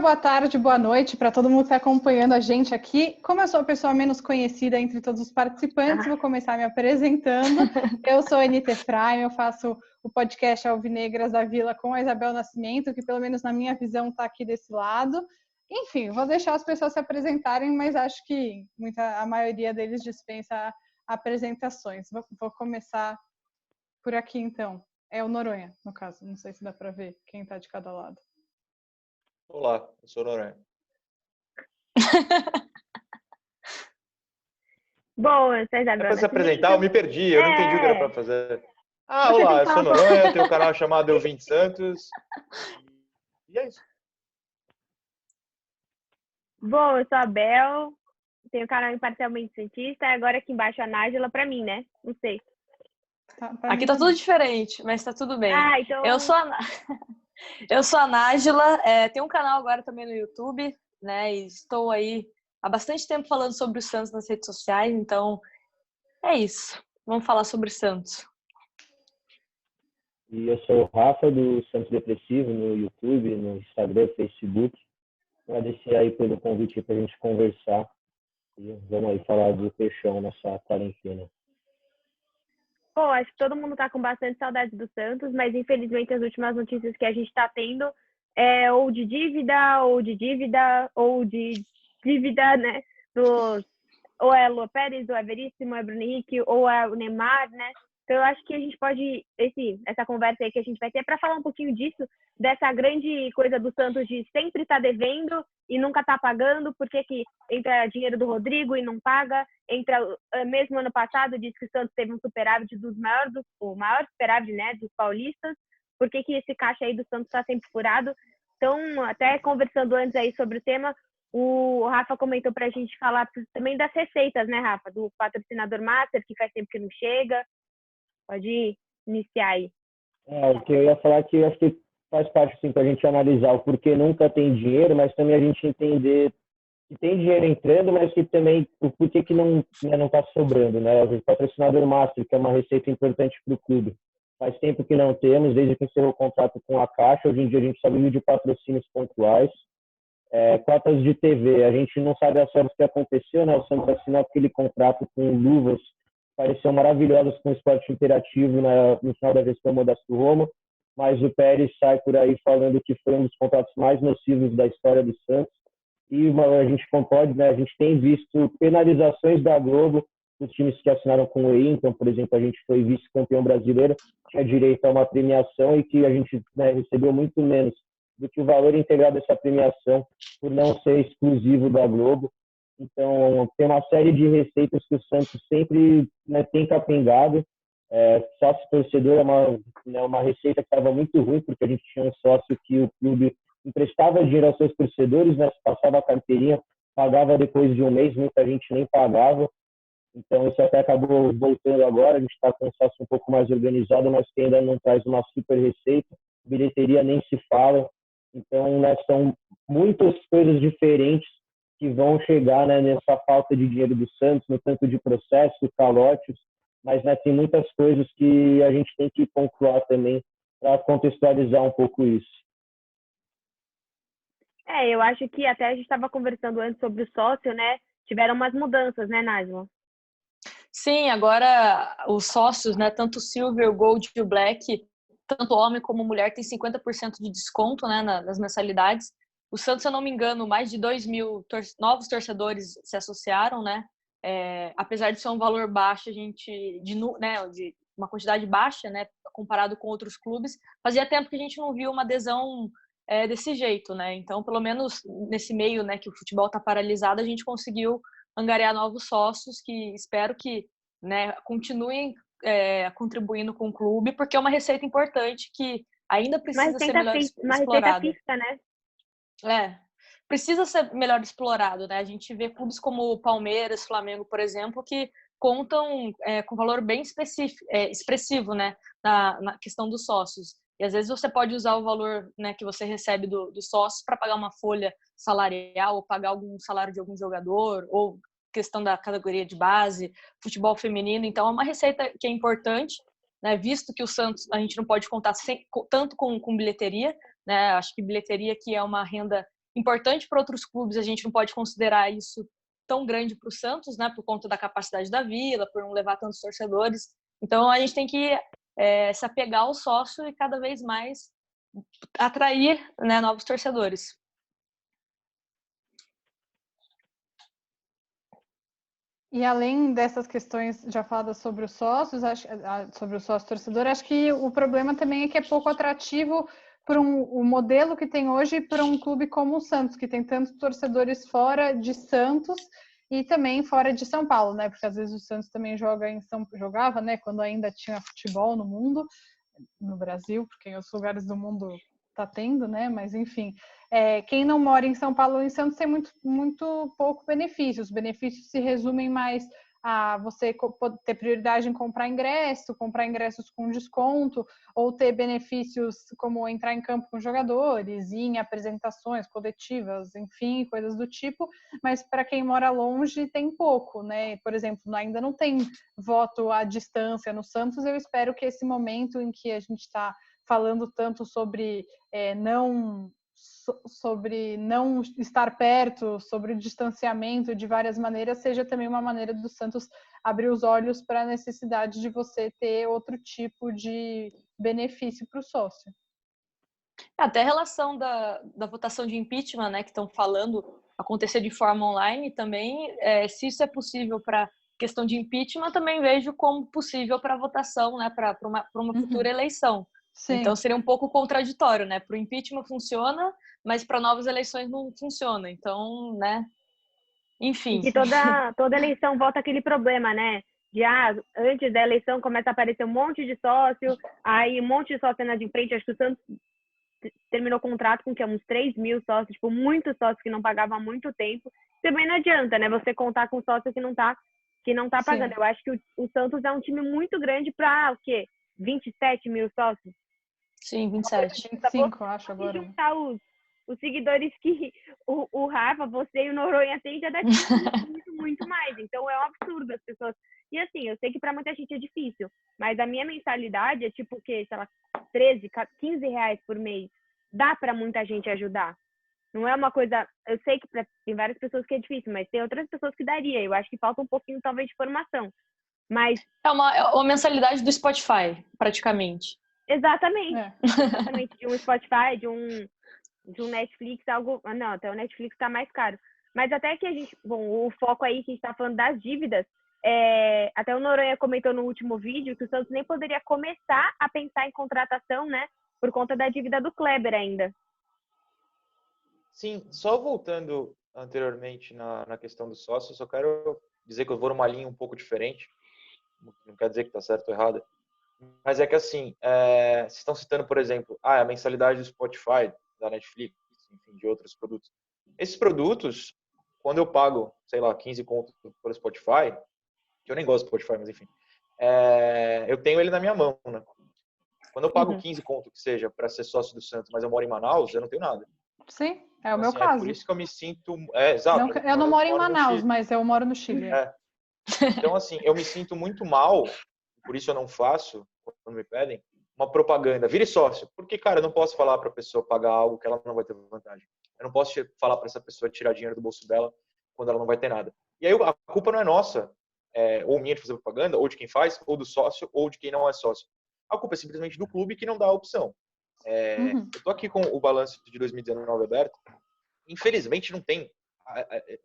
boa tarde, boa noite para todo mundo que está acompanhando a gente aqui. Como eu sou a pessoa menos conhecida entre todos os participantes, vou começar me apresentando. Eu sou a NT Efraim, eu faço o podcast Alvinegras da Vila com a Isabel Nascimento, que pelo menos na minha visão está aqui desse lado. Enfim, vou deixar as pessoas se apresentarem, mas acho que a maioria deles dispensa apresentações. Vou começar por aqui, então. É o Noronha, no caso. Não sei se dá para ver quem está de cada lado. Olá, eu sou o Noronha. Bom, eu sou a Isabel. É para se apresentar? Eu me perdi, eu não entendi o que era para fazer. Olá, eu sou o Noronha, eu tenho um canal chamado Eu Vim de Santos. E é isso. Bom, eu sou a Bel, tenho um canal Imparcialmente Cientista, e agora aqui embaixo a Nájila pra mim, né? Não sei. Aqui tá tudo diferente, mas tá tudo bem. Então... Eu sou a Nájila, tenho um canal agora também no YouTube, né? E estou aí há bastante tempo falando sobre o Santos nas redes sociais, então é isso. Vamos falar sobre o Santos. E eu sou o Rafa, do Santos Depressivo, no YouTube, no Instagram, Facebook. Agradecer aí pelo convite para a gente conversar. E vamos aí falar do peixão nessa quarentena. Bom, acho que todo mundo está com bastante saudade do Santos, mas infelizmente as últimas notícias que a gente está tendo é ou de dívida, né? Ou é Lua Pérez, ou é Veríssimo, ou é Bruno Henrique, ou é o Neymar, né? Então eu acho que a gente pode, essa conversa aí que a gente vai ter para falar um pouquinho disso, dessa grande coisa do Santos de sempre estar devendo e nunca estar pagando, porque que entra dinheiro do Rodrigo e não paga, mesmo ano passado disse que o Santos teve um superávit o maior superávit, né, dos paulistas, por que esse caixa aí do Santos está sempre furado? Então, até conversando antes aí sobre o tema, o Rafa comentou para a gente falar também das receitas, né, Rafa? Do patrocinador Master, que faz tempo que não chega. Pode iniciar aí. O que eu ia falar é que eu acho que faz parte, assim, para a gente analisar o porquê nunca tem dinheiro, mas também a gente entender que tem dinheiro entrando, mas que também o porquê que não está sobrando, né? O patrocinador Master, que é uma receita importante para o clube. Faz tempo que não temos, desde que encerrou o contrato com a Caixa. Hoje em dia a gente só vive de patrocínios pontuais. Cotas de TV, a gente não sabe a sorte que aconteceu, né? O Santos assinou aquele contrato com luvas, pareciam maravilhosas com o esporte interativo no final da gestão Modesto Roma, mas o Pérez sai por aí falando que foi um dos contratos mais nocivos da história do Santos. E a gente pode, né? A gente tem visto penalizações da Globo dos times que assinaram com o EI. Então, por exemplo, a gente foi vice-campeão brasileiro, tinha direito a uma premiação e que a gente, né, recebeu muito menos do que o valor integral dessa premiação por não ser exclusivo da Globo. Então, tem uma série de receitas que o Santos sempre, né, tem capengado. Sócio torcedor é uma receita que estava muito ruim, porque a gente tinha um sócio que o clube emprestava dinheiro aos seus torcedores, né, passava a carteirinha, pagava depois de um mês, muita gente nem pagava. Então, isso até acabou voltando agora. A gente está com um sócio um pouco mais organizado, mas que ainda não traz uma super receita. Bilheteria nem se fala. Então, né, são muitas coisas diferentes que vão chegar, né, nessa falta de dinheiro do Santos, no tanto de processo, calotes, mas, né, tem muitas coisas que a gente tem que pontuar também para contextualizar um pouco isso. Eu acho que até a gente estava conversando antes sobre o sócio, né? Tiveram umas mudanças, né, Nájila? Sim, agora os sócios, né, tanto o Silver, o Gold e o Black, tanto homem como mulher, tem 50% de desconto, né, nas mensalidades. O Santos, se eu não me engano, mais de 2.000 novos torcedores se associaram, né? Apesar de ser um valor baixo, a gente de uma quantidade baixa, né, comparado com outros clubes, fazia tempo que a gente não viu uma adesão desse jeito, né? Então, pelo menos nesse meio, né, que o futebol está paralisado, a gente conseguiu angariar novos sócios que espero que, né, continuem contribuindo com o clube, porque é uma receita importante que ainda precisa ser melhor explorada. Uma receita fixa, né? Precisa ser melhor explorado, né? A gente vê clubes como o Palmeiras, Flamengo, por exemplo, que contam com valor bem expressivo, né, na questão dos sócios. E às vezes você pode usar o valor, né, que você recebe do sócio para pagar uma folha salarial ou pagar algum salário de algum jogador ou questão da categoria de base, futebol feminino. Então é uma receita que é importante, né, visto que o Santos a gente não pode contar tanto com bilheteria, né? Acho que bilheteria que é uma renda importante para outros clubes, a gente não pode considerar isso tão grande para o Santos, né, por conta da capacidade da Vila, por não levar tantos torcedores. Então, a gente tem que se apegar ao sócio e cada vez mais atrair, né, novos torcedores. E além dessas questões já faladas sobre os sócios, sobre o sócio torcedor, acho que o problema também é que é pouco atrativo para o modelo que tem hoje para um clube como o Santos, que tem tantos torcedores fora de Santos e também fora de São Paulo, né? Porque às vezes o Santos também jogava, né? Quando ainda tinha futebol no mundo, no Brasil, porque em outros lugares do mundo está tendo, né? Mas enfim, quem não mora em São Paulo ou em Santos tem muito pouco benefício. Os benefícios se resumem mais a você ter prioridade em comprar ingressos com desconto, ou ter benefícios como entrar em campo com jogadores, ir em apresentações coletivas, enfim, coisas do tipo, mas para quem mora longe tem pouco, né? Por exemplo, ainda não tem voto à distância no Santos. Eu espero que esse momento em que a gente está falando tanto sobre não estar perto, sobre o distanciamento de várias maneiras, seja também uma maneira do Santos abrir os olhos para a necessidade de você ter outro tipo de benefício para o sócio. Até a relação da votação de impeachment, né, que estão falando acontecer de forma online também, se isso é possível para questão de impeachment, também vejo como possível para votação, né, para uma futura eleição. Sim. Então seria um pouco contraditório, né? Para o impeachment funciona, mas para novas eleições não funciona. Então, né? Enfim. E que toda eleição volta aquele problema, né? De antes da eleição começa a aparecer um monte de sócio, aí um monte de sócio na de frente. Acho que o Santos terminou o contrato com uns 3 mil sócios, tipo, muitos sócios que não pagavam há muito tempo. Também não adianta, né? Você contar com sócio que não tá pagando. Sim. Eu acho que o Santos é um time muito grande para o quê? 27 mil sócios? Sim, 27. 25, acho agora. E juntar os seguidores que o Rafa, você e o Noronha têm, já dá muito mais. Então é um absurdo as pessoas. E assim, eu sei que para muita gente é difícil, mas a minha mensalidade é tipo o quê? Sei lá, 13, 15 reais por mês. Dá para muita gente ajudar. Não é uma coisa. Eu sei que tem várias pessoas que é difícil, mas tem outras pessoas que daria. Eu acho que falta um pouquinho, talvez, de formação. Mas é uma mensalidade do Spotify, praticamente. Exatamente. Exatamente. De um Spotify, de um Netflix, algo. Não, até o Netflix tá mais caro. Mas até que a gente. Bom, o foco aí que a gente tá falando das dívidas. Até o Noronha comentou no último vídeo que o Santos nem poderia começar a pensar em contratação, né? Por conta da dívida do Kleber ainda. Sim, só voltando anteriormente na questão do sócio, só quero dizer que eu vou numa linha um pouco diferente. Não quer dizer que tá certo ou errado. Mas é que assim, vocês estão citando, por exemplo, a mensalidade do Spotify, da Netflix, enfim, de outros produtos. Esses produtos, quando eu pago, sei lá, 15 conto pelo Spotify, que eu nem gosto do Spotify, mas enfim, eu tenho ele na minha mão, né? Quando eu pago 15 conto, que seja, para ser sócio do Santos, mas eu moro em Manaus, eu não tenho nada. Sim, é o meu caso. Por isso que eu me sinto... exato. Eu não moro em Manaus, mas eu moro no Chile. Então, assim, eu me sinto muito mal, por isso eu não faço, quando me pedem, uma propaganda. Vire sócio. Porque, cara, eu não posso falar para a pessoa pagar algo que ela não vai ter vantagem. Eu não posso falar para essa pessoa tirar dinheiro do bolso dela quando ela não vai ter nada. E aí a culpa não é nossa, ou minha de fazer propaganda, ou de quem faz, ou do sócio, ou de quem não é sócio. A culpa é simplesmente do clube que não dá a opção. Eu tô aqui com o balanço de 2019 aberto. Infelizmente não tem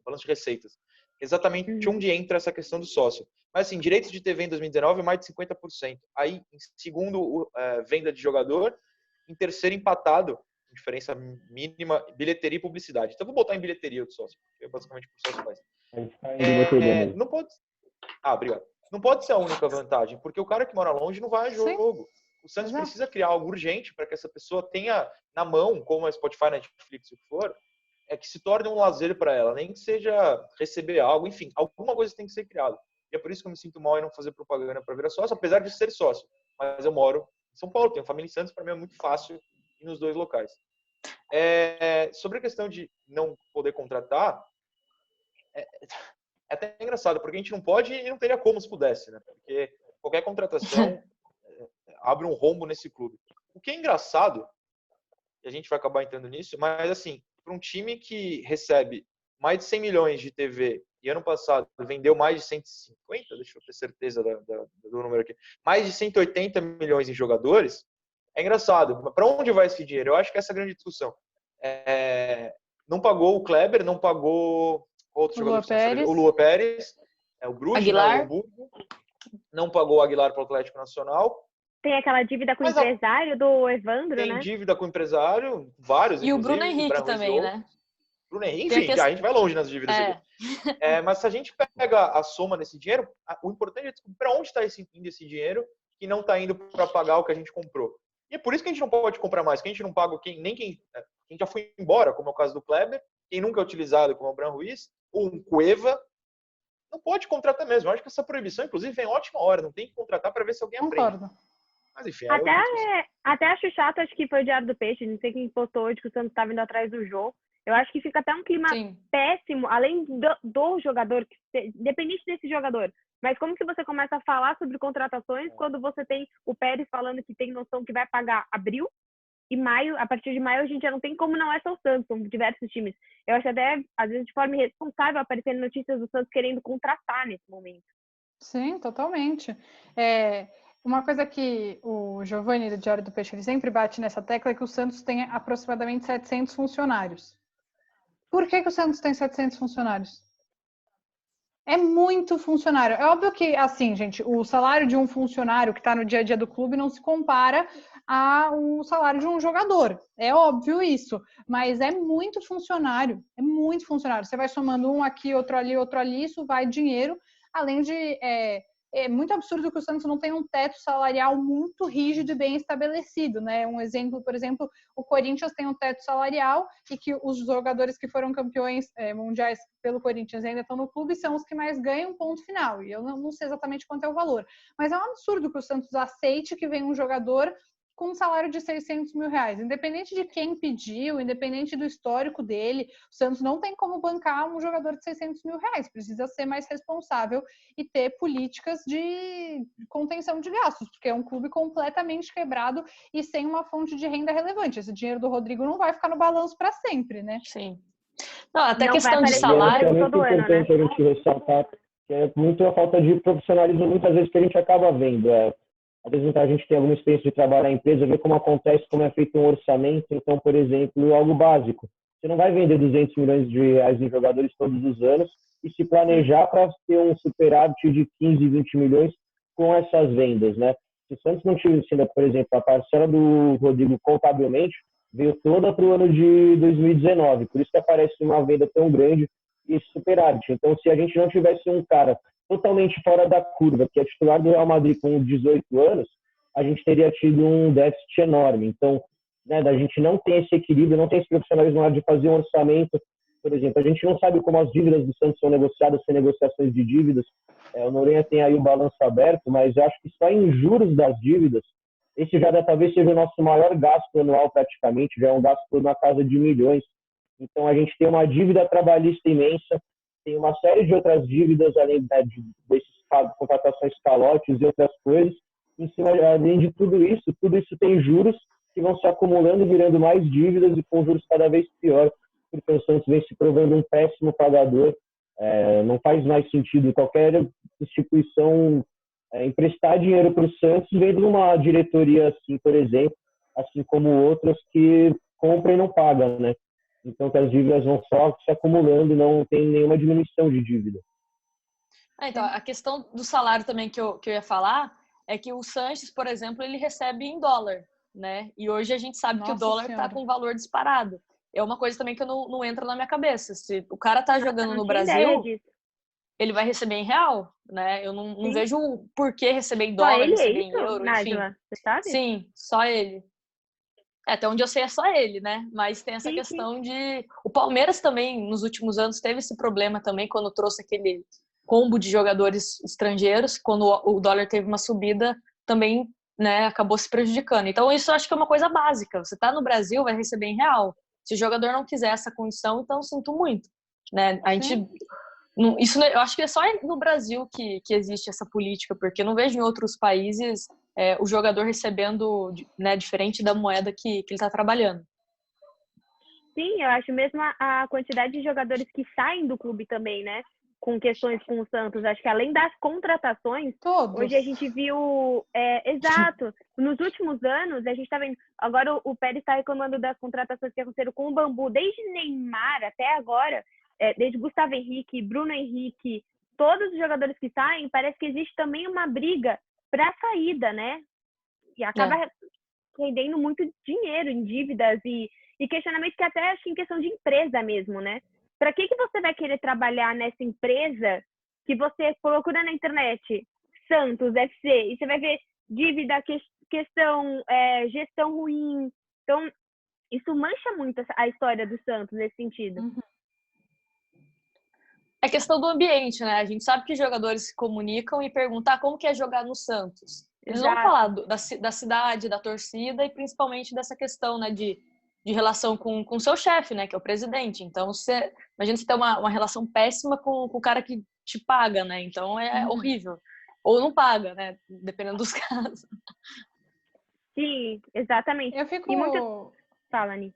balanço de receitas. Exatamente onde entra essa questão do sócio. Mas assim, direitos de TV em 2019, mais de 50%. Aí, em segundo, venda de jogador. Em terceiro, empatado, diferença mínima, bilheteria e publicidade. Então, vou botar em bilheteria do sócio, que é basicamente o que o sócio faz. Não pode... obrigado. Não pode ser a única vantagem, porque o cara que mora longe não vai a jogo. Sim. O Santos precisa criar algo urgente para que essa pessoa tenha na mão, como a Spotify, Netflix, o que for, que se torne um lazer para ela, nem que seja receber algo, enfim, alguma coisa tem que ser criada. E é por isso que eu me sinto mal em não fazer propaganda para virar sócio, apesar de ser sócio. Mas eu moro em São Paulo, tenho família em Santos, para mim é muito fácil ir nos dois locais. Sobre a questão de não poder contratar, é até engraçado, porque a gente não pode e não teria como se pudesse, né? Porque qualquer contratação abre um rombo nesse clube. O que é engraçado, e a gente vai acabar entrando nisso, mas assim, para um time que recebe mais de 100 milhões de TV e ano passado vendeu mais de 150, deixa eu ter certeza do número aqui, mais de 180 milhões em jogadores, é engraçado. Para onde vai esse dinheiro? Eu acho que essa é a grande discussão. Não pagou o Kleber, não pagou outro jogador, o Lua Pérez, o Bruges, Aguilar. Né, o Hamburgo, não pagou o Aguilar para o Atlético Nacional. Tem aquela dívida com o empresário do Evandro, né? Tem dívida com o empresário, vários, e o Bruno Henrique também, né? Bruno Henrique, enfim, a gente vai longe nas dívidas aqui. Mas se a gente pega a soma desse dinheiro, o importante é descobrir para onde está indo esse dinheiro que não está indo para pagar o que a gente comprou. E é por isso que a gente não pode comprar mais, que a gente não paga quem já foi embora, como é o caso do Kleber, quem nunca é utilizado, como o Abraham Ruiz, ou um Cueva, não pode contratar mesmo. Eu acho que essa proibição, inclusive, vem ótima hora, não tem que contratar para ver se alguém aprende. Mas enfim, até acho chato, acho que foi o Diário do Peixe, não sei quem postou hoje que o Santos estava indo atrás do jogo. Eu acho que fica até um clima péssimo, além do jogador, independente desse jogador. Mas como que você começa a falar sobre contratações quando você tem o Pérez falando que tem noção que vai pagar abril e maio, a partir de maio a gente já não tem como não é só o Santos, são diversos times. Eu acho até, às vezes, de forma irresponsável aparecendo notícias do Santos querendo contratar nesse momento. Sim, totalmente. Uma coisa que o Giovanni do Diário do Peixe ele sempre bate nessa tecla é que o Santos tem aproximadamente 700 funcionários. Por que o Santos tem 700 funcionários? É muito funcionário. É óbvio que, assim, gente, o salário de um funcionário que está no dia a dia do clube não se compara ao salário de um jogador. É óbvio isso. Mas é muito funcionário. É muito funcionário. Você vai somando um aqui, outro ali, isso vai dinheiro. Além de... É muito absurdo que o Santos não tenha um teto salarial muito rígido e bem estabelecido, né? Um exemplo, por exemplo, o Corinthians tem um teto salarial e que os jogadores que foram campeões mundiais pelo Corinthians ainda estão no clube são os que mais ganham, ponto final. E eu não sei exatamente quanto é o valor. Mas é um absurdo que o Santos aceite que venha um jogador com um salário de 600 mil reais. Independente de quem pediu, independente do histórico dele, o Santos não tem como bancar um jogador de 600 mil reais. Precisa ser mais responsável e ter políticas de contenção de gastos, porque é um clube completamente quebrado e sem uma fonte de renda relevante. Esse dinheiro do Rodrigo não vai ficar no balanço para sempre, né? Sim. Não, até não questão de salário... É muito importante a gente ressaltar que é muito a falta de profissionalismo, muitas vezes, que a gente acaba vendo. Às vezes a gente tem alguma experiência de trabalhar na empresa, ver como acontece, como é feito um orçamento. Então, por exemplo, algo básico. Você não vai vender 200 milhões de reais em jogadores todos os anos e se planejar para ter um superávit de 15, 20 milhões com essas vendas, né? Se o Santos não tivesse, por exemplo, a parcela do Rodrigo contabilmente, veio toda para o ano de 2019. Por isso que aparece uma venda tão grande e esse superávit. Então, se a gente não tivesse um cara totalmente fora da curva, que é titular do Real Madrid com 18 anos, a gente teria tido um déficit enorme. Então, né, a gente não tem esse equilíbrio, não tem esse profissionalismo na hora de fazer um orçamento. Por exemplo, a gente não sabe como as dívidas do Santos são negociadas, sem negociações de dívidas. O Noronha tem aí o balanço aberto, mas eu acho que só em juros das dívidas, esse já talvez seja o nosso maior gasto anual praticamente, já é um gasto por uma casa de milhões. Então, a gente tem uma dívida trabalhista imensa, tem uma série de outras dívidas, além desses contratações calotes e outras coisas. Em cima, além de tudo isso tem juros que vão se acumulando, virando mais dívidas e com juros cada vez pior, porque o Santos vem se provando um péssimo pagador. Não faz mais sentido qualquer instituição emprestar dinheiro para o Santos, vendo uma diretoria assim, por exemplo, assim como outras que compram e não pagam, né? Então, que as dívidas vão só se acumulando, não tem nenhuma diminuição de dívida. Então, a questão do salário também que eu ia falar é que o Sanches, por exemplo, ele recebe em dólar, né? E hoje a gente sabe que o dólar está com valor disparado. É uma coisa também que não entra na minha cabeça. Se o cara tá jogando no Brasil, ele vai receber em real, né? Eu não vejo por que receber em dólar, receber em euro, Nájila, enfim. você sabe? Sim, só ele. Até onde eu sei é só ele, né? Mas tem essa questão de... O Palmeiras também, nos últimos anos, teve esse problema também, quando trouxe aquele combo de jogadores estrangeiros, quando o dólar teve uma subida, também, né, acabou se prejudicando. Então, isso eu acho que é uma coisa básica. Você tá no Brasil, vai receber em real. Se o jogador não quiser essa condição, então sinto muito, né? A gente... Isso, eu acho que é só no Brasil que existe essa política, porque eu não vejo em outros países o jogador recebendo, né, diferente da moeda que ele está trabalhando. Sim, eu acho mesmo a quantidade de jogadores que saem do clube também, né? Com questões com o Santos. Acho que além das contratações, Todos. hoje a gente viu, exato, nos últimos anos, a gente está vendo, agora o Pérez está reclamando das contratações que aconteceram com o Bambu, desde Neymar até agora, desde Gustavo Henrique, Bruno Henrique, todos os jogadores que saem, parece que existe também uma briga para a saída, né? E acaba rendendo muito dinheiro em dívidas e questionamentos que até acho que em questão de empresa mesmo, né? Para que você vai querer trabalhar nessa empresa que você procura na internet Santos, FC, e você vai ver dívida, questão, gestão ruim. Então, isso mancha muito a história do Santos nesse sentido. Uhum. É questão do ambiente, né? A gente sabe que os jogadores se comunicam e perguntam como que é jogar no Santos. Eles vão falar da cidade, da torcida e principalmente dessa questão, né, de relação com o seu chefe, né, que é o presidente. Então, imagina você ter uma relação péssima com o cara que te paga, né? Então, é horrível. Ou não paga, né? Dependendo dos casos. Sim, exatamente. Eu fico... Fala, Ani.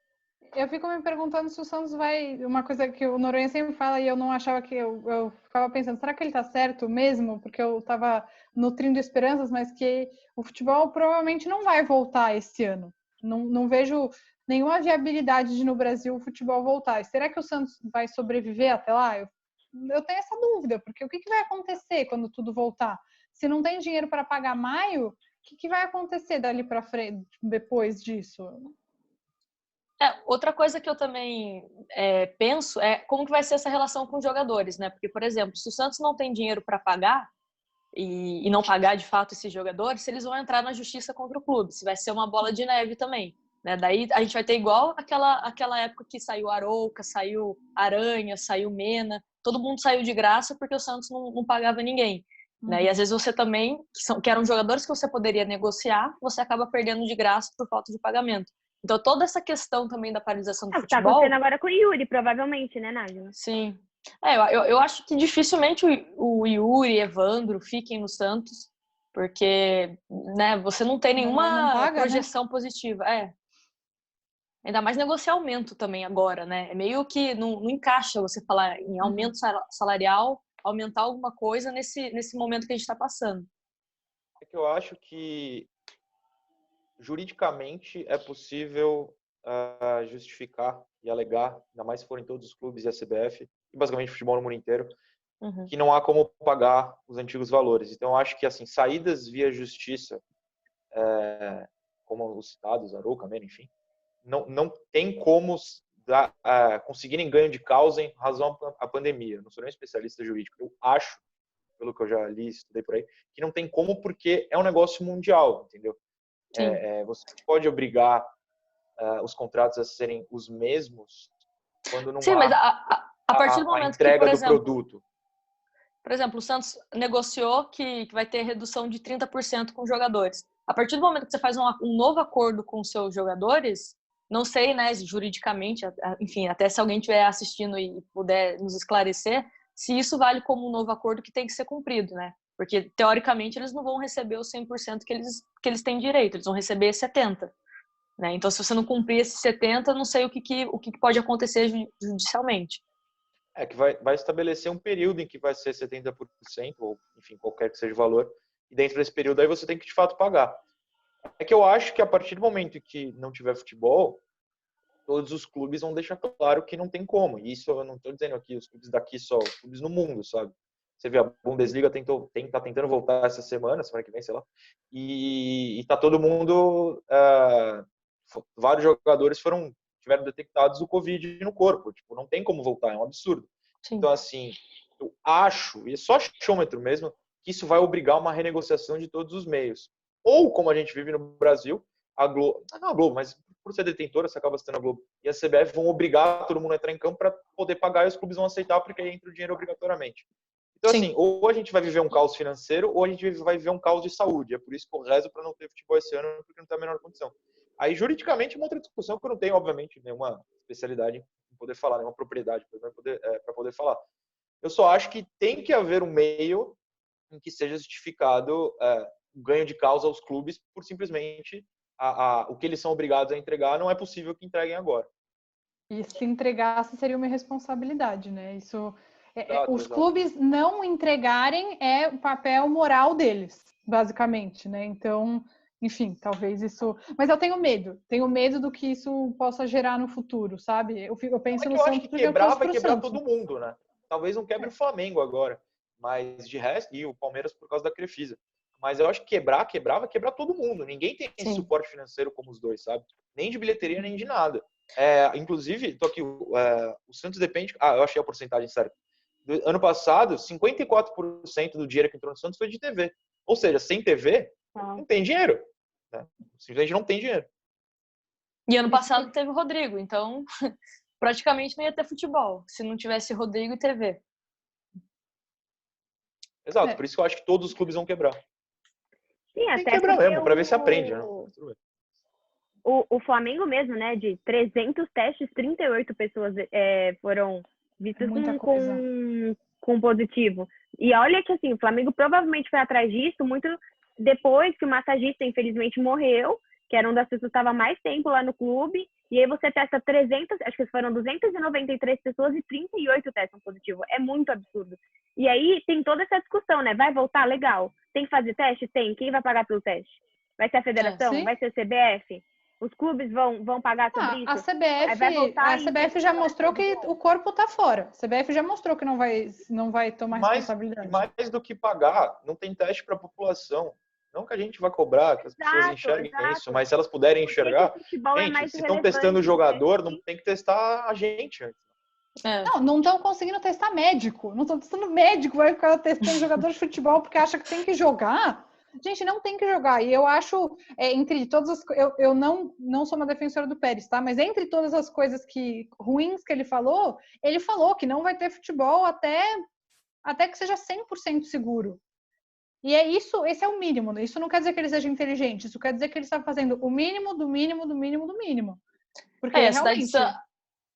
Eu fico me perguntando se o Santos vai... Uma coisa que o Noronha sempre fala e eu não achava que... Eu ficava pensando, será que ele tá certo mesmo? Porque eu tava nutrindo esperanças, mas que o futebol provavelmente não vai voltar esse ano. Não vejo nenhuma viabilidade de no Brasil o futebol voltar. E será que o Santos vai sobreviver até lá? Eu tenho essa dúvida, porque o que vai acontecer quando tudo voltar? Se não tem dinheiro para pagar maio, o que vai acontecer dali para frente, depois disso? Outra coisa que eu também penso é como que vai ser essa relação com os jogadores, né? Porque, por exemplo, se o Santos não tem dinheiro para pagar e não pagar de fato esses jogadores, eles vão entrar na justiça contra o clube. Se vai ser uma bola de neve também, né? Daí a gente vai ter igual aquela época que saiu Arouca, saiu Aranha, saiu Mena, todo mundo saiu de graça porque o Santos não pagava ninguém. Né? E às vezes você também, que eram jogadores que você poderia negociar, você acaba perdendo de graça por falta de pagamento. Então, toda essa questão também da paralisação do futebol... Tá acontecendo agora com o Yuri, provavelmente, né, Nájila? Sim. Eu acho que dificilmente o Yuri e Evandro fiquem no Santos, porque, né, você não tem nenhuma projeção, né, positiva. Ainda mais negociar aumento também agora, né? É meio que não encaixa você falar em aumento salarial, aumentar alguma coisa nesse momento que a gente está passando. É que eu acho que juridicamente é possível justificar e alegar, ainda mais se forem todos os clubes e a CBF, e basicamente futebol no mundo inteiro, que não há como pagar os antigos valores. Então, eu acho que assim, saídas via justiça, como os citados, Arouca, Mena, enfim, não tem como conseguirem ganho de causa em razão à pandemia. Não sou nem especialista jurídico. Eu acho, pelo que eu já li, estudei por aí, que não tem como porque é um negócio mundial, entendeu? Você pode obrigar os contratos a serem os mesmos quando não há mas a partir do momento entrega que, por exemplo, do produto. Por exemplo, o Santos negociou que vai ter redução de 30% com os jogadores. A partir do momento que você faz um novo acordo com os seus jogadores, não sei, né, juridicamente, enfim, até se alguém estiver assistindo e puder nos esclarecer, se isso vale como um novo acordo que tem que ser cumprido, né? Porque, teoricamente, eles não vão receber os 100% que eles têm direito, eles vão receber 70%. Né? Então, se você não cumprir esses 70%, não sei o que pode acontecer judicialmente. Que vai estabelecer um período em que vai ser 70%, ou enfim, qualquer que seja o valor, e dentro desse período aí você tem que de fato pagar. É que eu acho que a partir do momento em que não tiver futebol, todos os clubes vão deixar claro que não tem como. E isso eu não estou dizendo aqui, os clubes daqui só, os clubes no mundo, sabe? Você vê, a Bundesliga tá tentando voltar essa semana que vem, sei lá, e tá todo mundo, vários jogadores tiveram detectados o Covid no corpo. Tipo, não tem como voltar, é um absurdo. Sim. Então, assim, eu acho, e é só achômetro mesmo, que isso vai obrigar uma renegociação de todos os meios. Ou, como a gente vive no Brasil, a Globo, não a Globo, mas por ser detentora, você acaba sendo a Globo, e a CBF vão obrigar todo mundo a entrar em campo para poder pagar e os clubes vão aceitar porque aí entra o dinheiro obrigatoriamente. Então, Sim. assim, ou a gente vai viver um caos financeiro ou a gente vai viver um caos de saúde. É por isso que eu rezo para não ter futebol esse ano, porque não tem a menor condição. Aí, juridicamente, é uma outra discussão que eu não tenho, obviamente, nenhuma especialidade em poder falar, nenhuma propriedade para poder falar. Eu só acho que tem que haver um meio em que seja justificado o ganho de causa aos clubes por simplesmente o que eles são obrigados a entregar não é possível que entreguem agora. E se entregasse seria uma irresponsabilidade, né? Isso, os Exato. clubes não entregarem é o papel moral deles, basicamente, né? Então, enfim, talvez isso. Mas eu tenho medo do que isso possa gerar no futuro, sabe? Eu penso no Eu acho Santos que porque eu quebrar torço vai pro quebrar Santos. todo mundo, né? Talvez não quebre o Flamengo agora, mas de resto, e o Palmeiras por causa da Crefisa. Mas eu acho que quebrar vai quebrar todo mundo. Ninguém tem esse Sim. suporte financeiro como os dois, sabe? Nem de bilheteria, nem de nada. Inclusive, tô aqui, o Santos depende. Eu achei a porcentagem certa. Do ano passado, 54% do dinheiro que entrou no Santos foi de TV. Ou seja, sem TV, não tem dinheiro. Né? Simplesmente não tem dinheiro. E ano passado teve o Rodrigo, então praticamente não ia ter futebol se não tivesse Rodrigo e TV. Exato, por isso que eu acho que todos os clubes vão quebrar. Sim, Tem que até quebrar porque mesmo, pra ver se aprende, né? o Flamengo mesmo, né, de 300 testes, 38 pessoas foram vistas Muita coisa. com positivo. E olha que assim, o Flamengo provavelmente foi atrás disso muito depois que o massagista, infelizmente, morreu, que era uma das pessoas que estava mais tempo lá no clube, e aí você testa 300, acho que foram 293 pessoas e 38 testam positivo. É muito absurdo. E aí tem toda essa discussão, né? Vai voltar? Legal. Tem que fazer teste? Tem. Quem vai pagar pelo teste? Vai ser a federação? Sim. Vai ser a CBF? Os clubes vão pagar sobre isso? A Aí vai voltar a CBF já mostrou que o corpo tá fora. A CBF já mostrou que não vai tomar responsabilidade. E mais do que pagar, não tem teste para a população. Não que a gente vá cobrar, que as pessoas enxerguem isso, mas se elas puderem enxergar, gente, se estão testando o jogador, não tem que testar a gente antes. Não estão conseguindo testar médico. Não estão testando médico, vai ficar testando jogador de futebol porque acha que tem que jogar. Gente, não tem que jogar. E eu acho, entre todas as eu não sou uma defensora do Pérez, tá? Mas entre todas as coisas ruins que ele falou que não vai ter futebol até que seja 100% seguro. E esse é o mínimo. Isso não quer dizer que ele seja inteligente. Isso quer dizer que ele está fazendo o mínimo do mínimo do mínimo do mínimo. Porque realmente...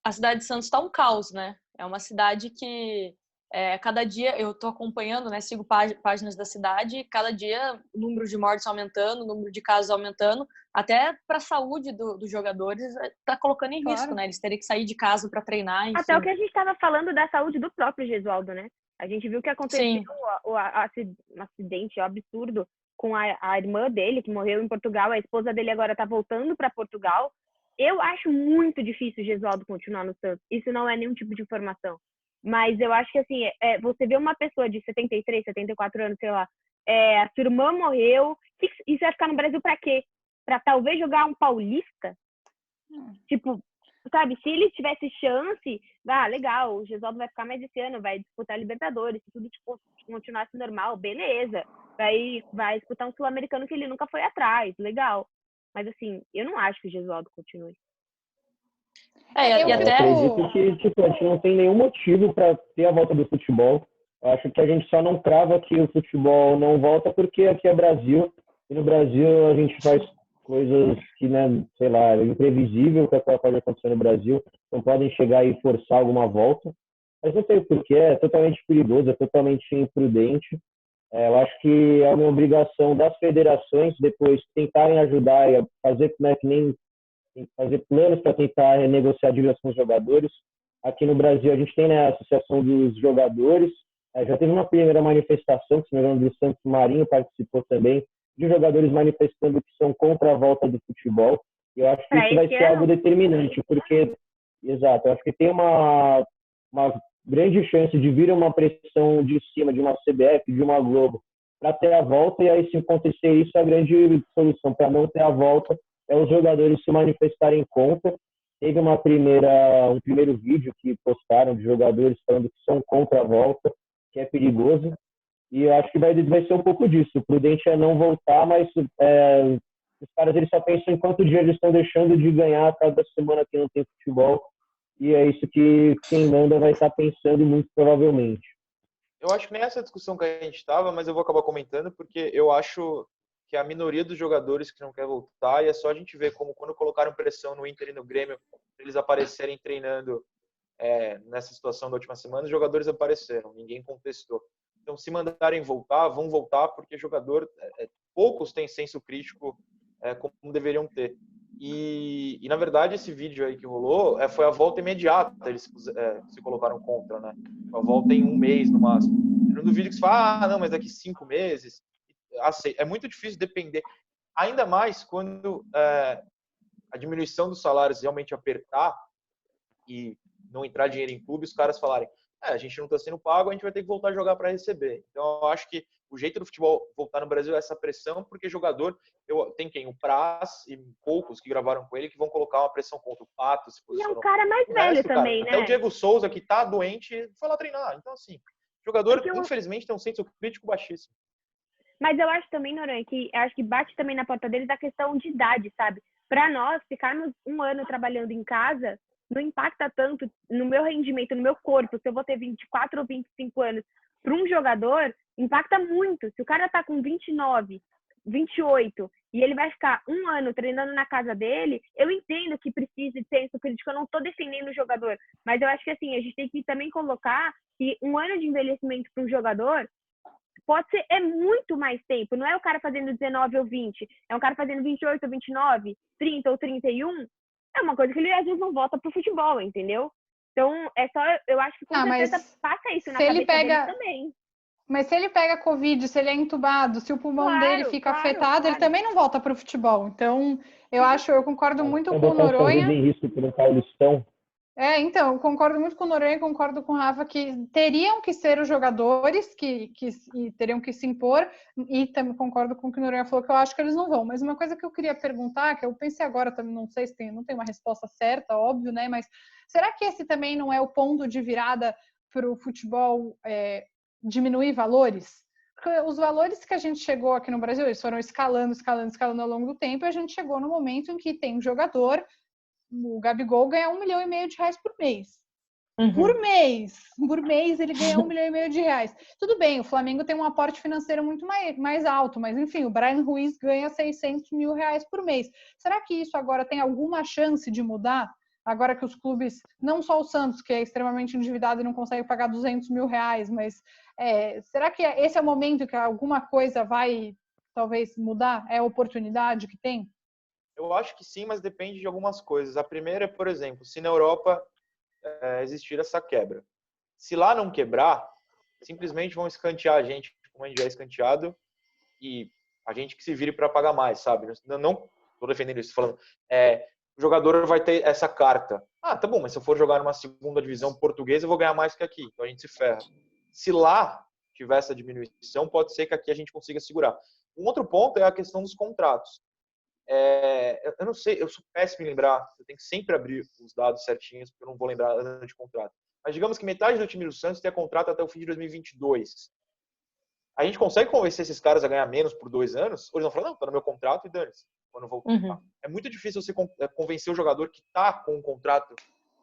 A cidade de Santos está um caos, né? É uma cidade que cada dia eu estou acompanhando, né? Sigo páginas da cidade, cada dia o número de mortes aumentando, o número de casos aumentando, até para a saúde dos jogadores está colocando em risco, né? Eles terem que sair de casa para treinar. Enfim. Até o que a gente estava falando da saúde do próprio Gesualdo, né? A gente viu que aconteceu um acidente absurdo com a irmã dele, que morreu em Portugal. A esposa dele agora está voltando para Portugal. Eu acho muito difícil o Gesualdo continuar no Santos. Isso não é nenhum tipo de informação. Mas eu acho que, assim, você vê uma pessoa de 73, 74 anos, sei lá, a sua irmã morreu, e você vai ficar no Brasil pra quê? Pra talvez jogar um paulista? Tipo, sabe, se ele tivesse chance, legal, o Gesualdo vai ficar mais esse ano, vai disputar Libertadores, se tudo tipo, continuasse normal, beleza. Vai disputar um sul-americano que ele nunca foi atrás, legal. Mas, assim, eu não acho que o Gesualdo continue. Eu acredito que a gente não tem nenhum motivo para ter a volta do futebol. Eu acho que a gente só não crava que o futebol não volta porque aqui é Brasil. E no Brasil a gente faz coisas que, né, sei lá, é imprevisível que pode acontecer no Brasil. Não podem chegar e forçar alguma volta. Mas não sei o porquê, é totalmente perigoso, é totalmente imprudente. Eu acho que é uma obrigação das federações depois tentarem ajudar e fazer, né, que nem fazer planos para tentar renegociar dívidas com os jogadores. Aqui no Brasil a gente tem, né, a Associação dos Jogadores, já teve uma primeira manifestação, que se não me engano, do Santos Marinho participou também, de jogadores manifestando que são contra a volta do futebol. E eu acho que isso vai ser algo determinante, porque, exato, eu acho que tem uma grande chance de vir uma pressão de cima de uma CBF, de uma Globo, para ter a volta, e aí se acontecer isso, a grande solução para não ter a volta é os jogadores se manifestarem contra. Teve um primeiro vídeo que postaram de jogadores falando que são contra a volta, que é perigoso, e eu acho que vai ser um pouco disso. O prudente é não voltar, mas os caras eles só pensam em quanto dia eles estão deixando de ganhar a cada semana que não tem futebol, e é isso que quem manda vai estar pensando muito provavelmente. Eu acho que nem essa discussão que a gente estava, mas eu vou acabar comentando, porque eu acho que a minoria dos jogadores que não quer voltar, e é só a gente ver como quando colocaram pressão no Inter e no Grêmio, eles aparecerem treinando nessa situação da última semana, os jogadores apareceram, ninguém contestou. Então, se mandarem voltar, vão voltar, porque poucos têm senso crítico como deveriam ter. E, na verdade, esse vídeo aí que rolou foi a volta imediata. Eles se colocaram contra, né? A volta em 1 mês, no máximo. Eu não duvido que você fala, não, mas daqui 5 meses. É muito difícil depender. Ainda mais quando a diminuição dos salários realmente apertar e não entrar dinheiro em clube, os caras falarem, a gente não está sendo pago, a gente vai ter que voltar a jogar para receber. Então, eu acho que o jeito do futebol voltar no Brasil é essa pressão, porque jogador, tem quem? O Praz e poucos que gravaram com ele que vão colocar uma pressão contra o Pato. Se E é um cara mais velho também, né? Até o Diego Souza, que tá doente, foi lá treinar. Então, assim, jogador, infelizmente, tem um senso crítico baixíssimo. Mas eu acho também, Noronha, que acho que bate também na porta deles a questão de idade, sabe? Para nós, ficarmos 1 ano trabalhando em casa não impacta tanto no meu rendimento, no meu corpo. Se eu vou ter 24 ou 25 anos, para um jogador, impacta muito. Se o cara tá com 29, 28 e ele vai ficar 1 ano treinando na casa dele, eu entendo que precisa de senso crítico, eu não tô defendendo o jogador, mas eu acho que assim, a gente tem que também colocar que 1 ano de envelhecimento para um jogador pode ser, é muito mais tempo. Não é o cara fazendo 19 ou 20. É um cara fazendo 28 ou 29, 30 ou 31. É uma coisa que ele às vezes não volta pro futebol, entendeu? Então, é só, eu acho que com certeza passa isso na cabeça dele também. Mas se ele pega Covid, se ele é entubado, se o pulmão dele fica afetado, ele também não volta pro futebol. Então, eu concordo muito com o Noronha. Em risco por um Paulistão. Então, eu concordo muito com o Noronha, concordo com o Rafa que teriam que ser os jogadores que teriam que se impor, e também concordo com o que o Noronha falou, que eu acho que eles não vão. Mas uma coisa que eu queria perguntar, que eu pensei agora também, não sei se não tem uma resposta certa, óbvio, né? Mas será que esse também não é o ponto de virada para o futebol diminuir valores? Porque os valores que a gente chegou aqui no Brasil, eles foram escalando ao longo do tempo, e a gente chegou no momento em que tem um jogador, o Gabigol, ganha R$1,5 milhão por mês. Uhum. Por mês ele ganha R$1,5 milhão. Tudo bem, o Flamengo tem um aporte financeiro muito mais alto, mas enfim, o Bryan Ruiz ganha R$600 mil por mês. Será que isso agora tem alguma chance de mudar? Agora que os clubes, não só o Santos, que é extremamente endividado e não consegue pagar R$200 mil, mas será que esse é o momento que alguma coisa vai talvez mudar? É a oportunidade que tem? Eu acho que sim, mas depende de algumas coisas. A primeira é, por exemplo, se na Europa existir essa quebra. Se lá não quebrar, simplesmente vão escantear a gente, como a gente já é escanteado, e a gente que se vire para pagar mais, sabe? Não estou defendendo isso, falando. O jogador vai ter essa carta. Tá bom, mas se eu for jogar numa segunda divisão portuguesa, eu vou ganhar mais que aqui. Então a gente se ferra. Se lá tiver essa diminuição, pode ser que aqui a gente consiga segurar. Um outro ponto é a questão dos contratos. Eu não sei, eu sou péssimo em lembrar, eu tenho que sempre abrir os dados certinhos, porque eu não vou lembrar ano de contrato. Mas digamos que metade do time do Santos tem contrato até o fim de 2022. A gente consegue convencer esses caras a ganhar menos por 2 anos? Ou eles vão falar, não, tá no meu contrato e dane-se, quando eu voltar. Uhum. É muito difícil você convencer o jogador que tá com um contrato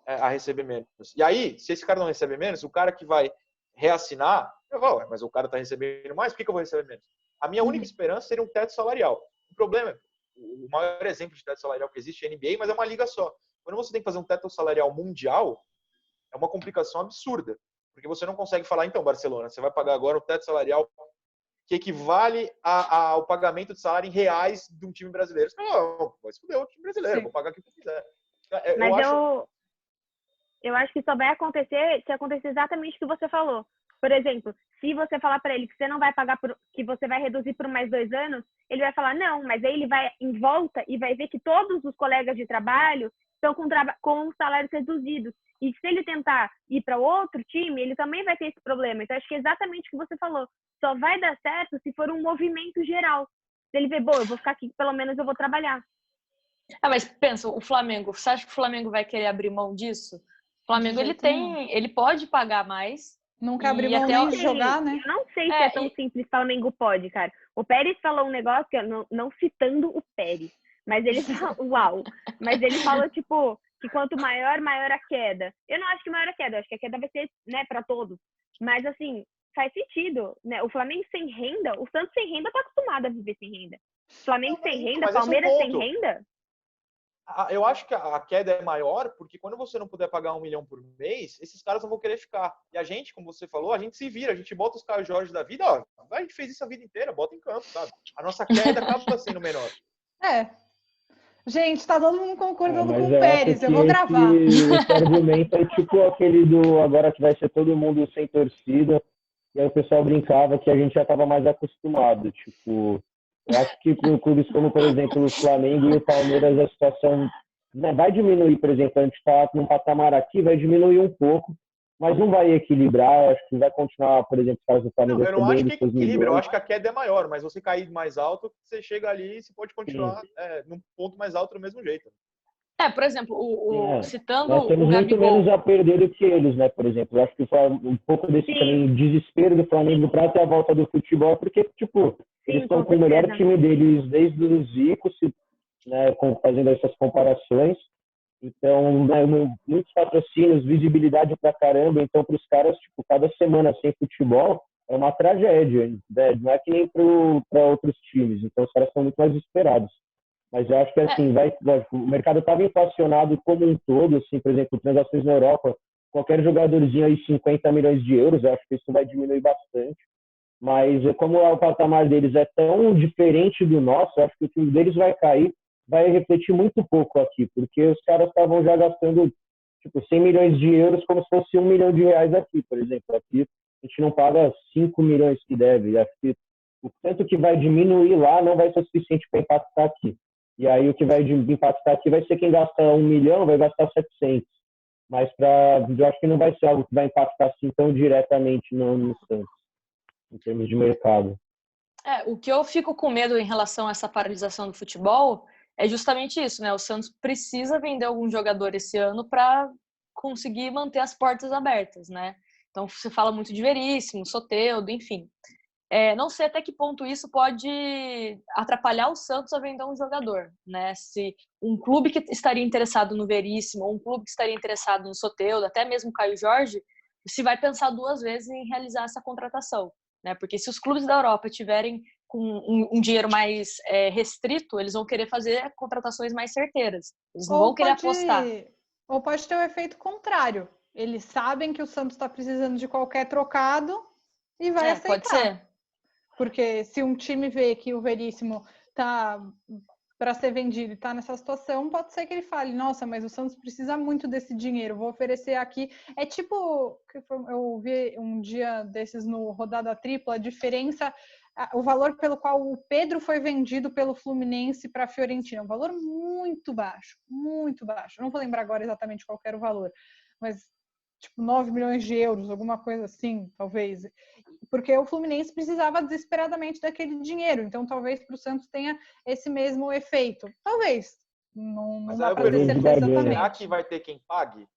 a receber menos. E aí, se esse cara não receber menos, o cara que vai reassinar, mas o cara tá recebendo mais, por que eu vou receber menos? A minha única esperança seria um teto salarial. O problema é, o maior exemplo de teto salarial que existe é a NBA, mas é uma liga só. Quando você tem que fazer um teto salarial mundial, é uma complicação absurda. Porque você não consegue falar, então, Barcelona, você vai pagar agora um teto salarial que equivale ao pagamento de salário em reais de um time brasileiro. Não, vai se fuder o time brasileiro, vou pagar o que eu quiser. Mas eu acho que só vai acontecer se acontecer exatamente o que você falou. Por exemplo, se você falar para ele que você não vai pagar, que você vai reduzir por mais 2 anos, ele vai falar não, mas aí ele vai em volta e vai ver que todos os colegas de trabalho estão com salários reduzidos. E se ele tentar ir para outro time, ele também vai ter esse problema. Então, acho que é exatamente o que você falou. Só vai dar certo se for um movimento geral. Se ele ver, eu vou ficar aqui, pelo menos eu vou trabalhar. Mas pensa, o Flamengo, você acha que o Flamengo vai querer abrir mão disso? O Flamengo, ele pode pagar mais. Nunca abriu mão nem de jogar, né? Eu não sei se é tão simples, o Flamengo pode, cara. O Pérez falou um negócio, que não citando o Pérez, mas ele falou, mas ele falou, tipo, que quanto maior a queda. Eu não acho que maior a queda, eu acho que a queda vai ser, né, para todos. Mas, assim, faz sentido, né? O Flamengo sem renda, o Santos sem renda tá acostumado a viver sem renda. Flamengo sem renda, Palmeiras sem renda. Eu acho que a queda é maior porque quando você não puder pagar 1 milhão por mês, esses caras não vão querer ficar. E a gente, como você falou, a gente se vira, a gente bota os Caio Jorge da vida, a gente fez isso a vida inteira, bota em campo, sabe? A nossa queda acaba sendo menor. Gente, tá todo mundo concordando com Mas o eu acho Pérez. que Eu vou gravar. esse argumento é tipo aquele do agora que vai ser todo mundo sem torcida, e aí o pessoal brincava que a gente já estava mais acostumado. Tipo, eu acho que para clubes como, por exemplo, o Flamengo e o Palmeiras, a situação, né, vai diminuir, por exemplo, a gente está num patamar aqui, vai diminuir um pouco, mas não vai equilibrar. Eu acho que vai continuar, por exemplo, os caras do Flamengo Não, eu não acho recebendo que seus equilibra, eu milhões. acho que a queda é maior, mas você cair mais alto, você chega ali e você pode Sim, continuar num ponto mais alto do mesmo jeito. Por exemplo, sim. citando Nós o temos muito menos Gabigol. a perder do que eles, né? Por exemplo, eu acho que foi um pouco desse Sim, também desespero do Flamengo para ter a volta do futebol, porque, tipo, eles sim, estão com com o melhor certeza. time deles desde o Zico, né, fazendo essas comparações. Então, né, muitos patrocínios, visibilidade pra caramba. Então, para os caras, tipo, cada semana sem futebol é uma tragédia, né? Não é que nem para outros times. Então, os caras são muito mais desesperados. Mas eu acho que, É, assim, lógico, o mercado estava inflacionado como um todo, assim, por exemplo, transações na Europa, qualquer jogadorzinho aí 50 milhões de euros, eu acho que isso vai diminuir bastante. Mas como o patamar deles é tão diferente do nosso, eu acho que o time deles vai cair, vai refletir muito pouco aqui, porque os caras estavam já gastando tipo 100 milhões de euros como se fosse 1 milhão de reais aqui, por exemplo. Aqui a gente não paga 5 milhões que deve. Acho que o tanto que vai diminuir lá não vai ser suficiente para impactar aqui. E aí o que vai impactar aqui vai ser quem gasta 1 milhão, vai gastar 700. Mas eu acho que não vai ser algo que vai impactar assim tão diretamente no Santos, em termos de mercado. o que eu fico com medo em relação a essa paralisação do futebol é justamente isso, né? O Santos precisa vender algum jogador esse ano para conseguir manter as portas abertas, né? Então, você fala muito de Veríssimo, Soteldo, enfim. Não sei até que ponto isso pode atrapalhar o Santos a vender um jogador, né? Se um clube que estaria interessado no Veríssimo, ou um clube que estaria interessado no Soteldo, até mesmo o Caio Jorge, se vai pensar duas vezes em realizar essa contratação, né? Porque se os clubes da Europa tiverem com um dinheiro mais restrito, eles vão querer fazer contratações mais certeiras. Eles não vão Ou querer apostar. ou pode ter o efeito contrário. Eles sabem que o Santos está precisando de qualquer trocado e vai Pode aceitar. ser. Porque se um time vê que o Veríssimo tá para ser vendido e tá nessa situação, pode ser que ele fale, nossa, mas o Santos precisa muito desse dinheiro, vou oferecer aqui. É tipo, eu vi um dia desses no Rodada Tripla, a diferença, o valor pelo qual o Pedro foi vendido pelo Fluminense para a Fiorentina, um valor muito baixo, muito baixo. Eu não vou lembrar agora exatamente qual era o valor, mas tipo 9 milhões de euros, alguma coisa assim, talvez. Porque o Fluminense precisava desesperadamente daquele dinheiro. Então, talvez para o Santos tenha esse mesmo efeito. Talvez. Não dá para ter certeza exatamente. Será que vai ter quem pague?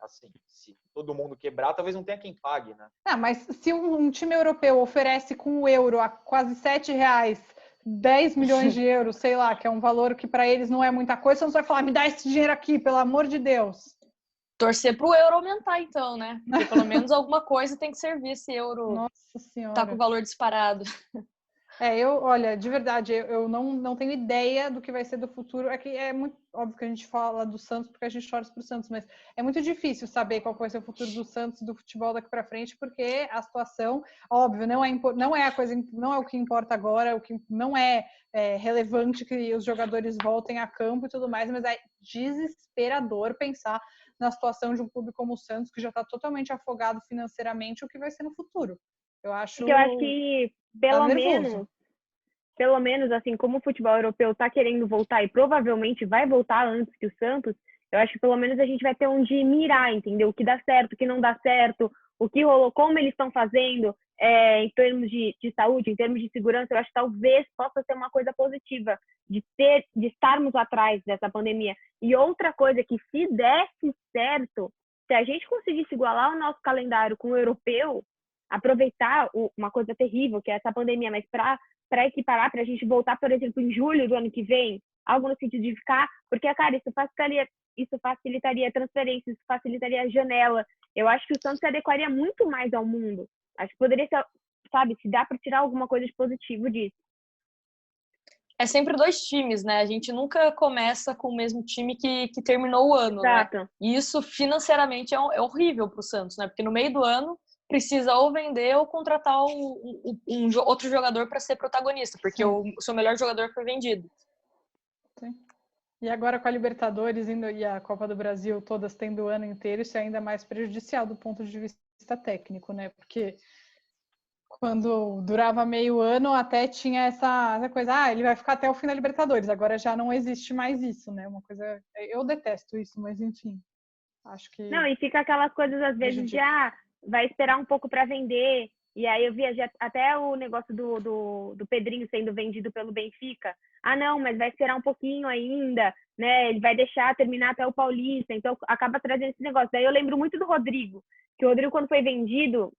Assim, se todo mundo quebrar, talvez não tenha quem pague, né? Mas se um time europeu oferece com o euro a quase R$7, 10 milhões de euros, sei lá, que é um valor que para eles não é muita coisa, você não vai falar, me dá esse dinheiro aqui, pelo amor de Deus. Torcer para o euro aumentar, então, né? Porque pelo menos alguma coisa tem que servir esse euro. Nossa Senhora. Tá com o valor disparado. Olha, de verdade, eu não tenho ideia do que vai ser do futuro. É que é muito óbvio que a gente fala do Santos porque a gente torce pro Santos, mas é muito difícil saber qual vai ser o futuro do Santos, do futebol daqui para frente, porque a situação, óbvio, não é a coisa, não é o que importa agora, o que não é relevante que os jogadores voltem a campo e tudo mais, mas é desesperador pensar na situação de um clube como o Santos, que já está totalmente afogado financeiramente, o que vai ser no futuro. Eu acho que pelo menos assim, como o futebol europeu está querendo voltar e provavelmente vai voltar antes que o Santos, eu acho que pelo menos a gente vai ter onde mirar, entendeu? O que dá certo, o que não dá certo, o que rolou, como eles estão fazendo em termos de saúde, em termos de segurança. Eu acho que talvez possa ser uma coisa positiva de estarmos atrás dessa pandemia. E outra coisa que, se desse certo, se a gente conseguisse igualar o nosso calendário com o europeu, aproveitar uma coisa terrível, que é essa pandemia, mas para equiparar, para a gente voltar, por exemplo, em julho do ano que vem, algo no sentido de ficar, porque, cara, isso facilitaria a transferência, isso facilitaria a janela. Eu acho que o Santos se adequaria muito mais ao mundo. Acho que poderia ser, sabe, se dá para tirar alguma coisa de positivo disso. É sempre dois times, né? A gente nunca começa com o mesmo time que terminou o ano, Exato. né? E isso financeiramente é horrível para o Santos, né? Porque no meio do ano precisa ou vender ou contratar outro jogador para ser protagonista, porque o seu melhor jogador foi vendido. Sim. E agora com a Libertadores e a Copa do Brasil todas tendo o ano inteiro, isso é ainda mais prejudicial do ponto de vista técnico, né? Porque quando durava meio ano, até tinha essa coisa, ele vai ficar até o fim da Libertadores. Agora já não existe mais isso, né? Uma coisa, eu detesto isso, mas enfim, acho que Não, e fica aquelas coisas às vezes de, vai esperar um pouco para vender. E aí eu via até o negócio do Pedrinho sendo vendido pelo Benfica. Ah, não, mas vai esperar um pouquinho ainda, né? Ele vai deixar terminar até o Paulista. Então, acaba trazendo esse negócio. Daí eu lembro muito do Rodrigo, que o Rodrigo, quando foi vendido,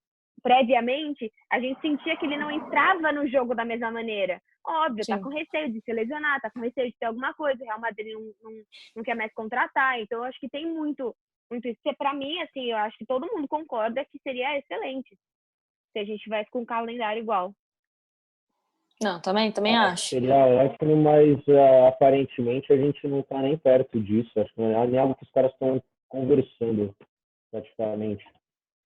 previamente, a gente sentia que ele não entrava no jogo da mesma maneira. Óbvio, Sim. tá com receio de se lesionar, tá com receio de ter alguma coisa. O Real Madrid não quer mais contratar. Então, eu acho que tem muito isso. Para mim, assim, eu acho que todo mundo concorda que seria excelente se a gente tivesse com um calendário igual. Não, também acho. Seria ótimo, mas aparentemente a gente não está nem perto disso. Acho que não é nem algo que os caras estão conversando, praticamente.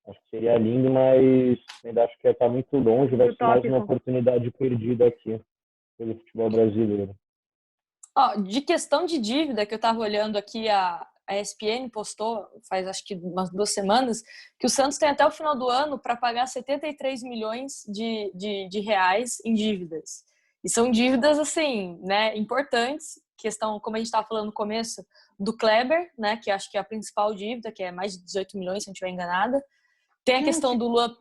Acho que seria lindo, mas ainda acho que está muito longe. Vai ser mais uma oportunidade perdida aqui pelo futebol brasileiro. De questão de dívida, que eu estava olhando aqui, a ESPN postou faz acho que umas 2 semanas, que o Santos tem até o final do ano para pagar 73 milhões de reais em dívidas. E são dívidas, assim, né, importantes. Questão, como a gente estava falando no começo, do Kleber, né, que acho que é a principal dívida, que é mais de 18 milhões, se não estiver enganada. Tem a questão do Luan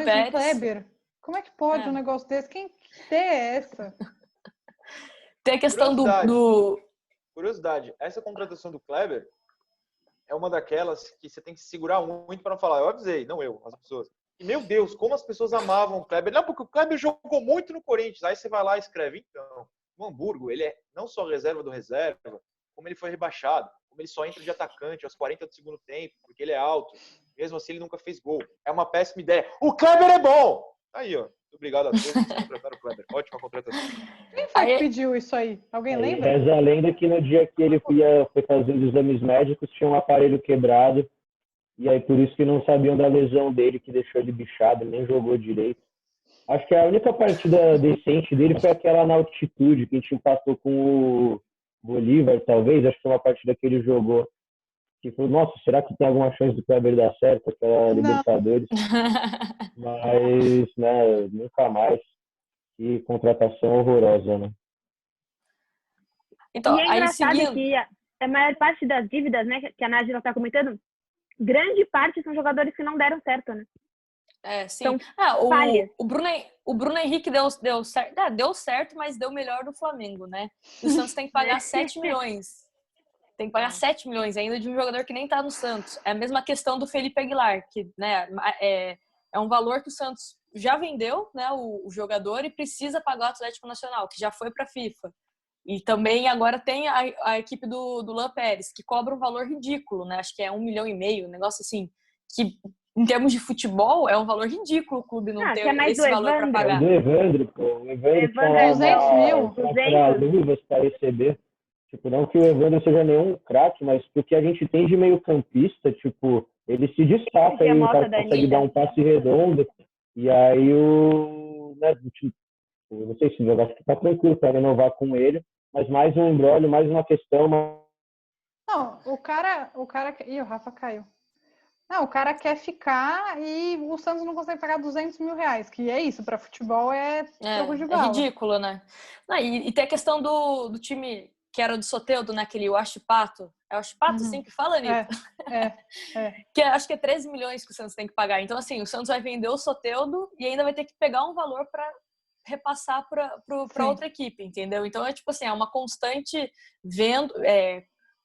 Pérez. Kleber? Como é que pode um negócio desse? Quem ideia é essa? Tem a questão Curiosidade, essa contratação do Kleber é uma daquelas que você tem que se segurar muito para não falar. Eu avisei, não eu, as pessoas. E, meu Deus, como as pessoas amavam o Kleber. Não, porque o Kleber jogou muito no Corinthians. Aí você vai lá e escreve, então, o Hamburgo, ele é não só reserva do reserva, como ele foi rebaixado, como ele só entra de atacante aos 40 do segundo tempo, porque ele é alto. Mesmo assim, ele nunca fez gol. É uma péssima ideia. O Kleber é bom! Aí, ó. Muito obrigado a todos que contrataram o Kleber. Ótima contratação. Quem foi que pediu isso aí? Alguém lembra? Reza a lenda que no dia que ele foi fazer os exames médicos, tinha um aparelho quebrado. E aí, por isso que não sabiam da lesão dele, que deixou ele bichado, ele nem jogou direito. Acho que a única partida decente dele foi aquela na altitude, que a gente empatou com o Bolívar, talvez. Acho que foi uma partida que ele jogou. Que foi, nossa, será que tem alguma chance do Kleber dar certo? Aquela Libertadores. Mas, né, nunca mais. Que contratação horrorosa, né? Então, e é engraçado que a maior parte das dívidas, né, que a Nájila está comentando, grande parte são jogadores que não deram certo, né? Sim. O Bruno Henrique deu certo. Deu certo, mas deu melhor no Flamengo, né? E o Santos tem que pagar 7 milhões. Tem que pagar 7 milhões ainda de um jogador que nem tá no Santos. É a mesma questão do Felipe Aguilar, que, né, é um valor que o Santos já vendeu, né, o jogador, e precisa pagar o Atlético Nacional, que já foi para a FIFA. E também agora tem a equipe do Luan Pérez, que cobra um valor ridículo, né? Acho que é 1,5 milhão, um negócio assim, que em termos de futebol é um valor ridículo o clube não ter esse valor para pagar. É do Evandro, pô. O Evandro tá 200 mil. Para luvas para receber. Tipo, não que o Evandro seja nenhum craque, mas porque a gente tem de meio campista, tipo, ele se destaca aí, o cara consegue dar um passe redondo. E aí né, tipo, não sei se eu acho que tá tranquilo para renovar com ele, mas mais um embrólio, mais uma questão. Não, o cara. Ih, o Rafa caiu. Não, o cara quer ficar e o Santos não consegue pagar 200 mil reais, que é isso, para futebol é jogo de bala. É ridículo, né? Não, e tem a questão do time que era do Soteldo, né? Aquele Huachipato. É o Huachipato, assim que fala, Anitta? Que acho que é 13 milhões que o Santos tem que pagar. Então, assim, o Santos vai vender o Soteldo e ainda vai ter que pegar um valor para repassar para outra equipe, entendeu? Então, é tipo assim, é uma constante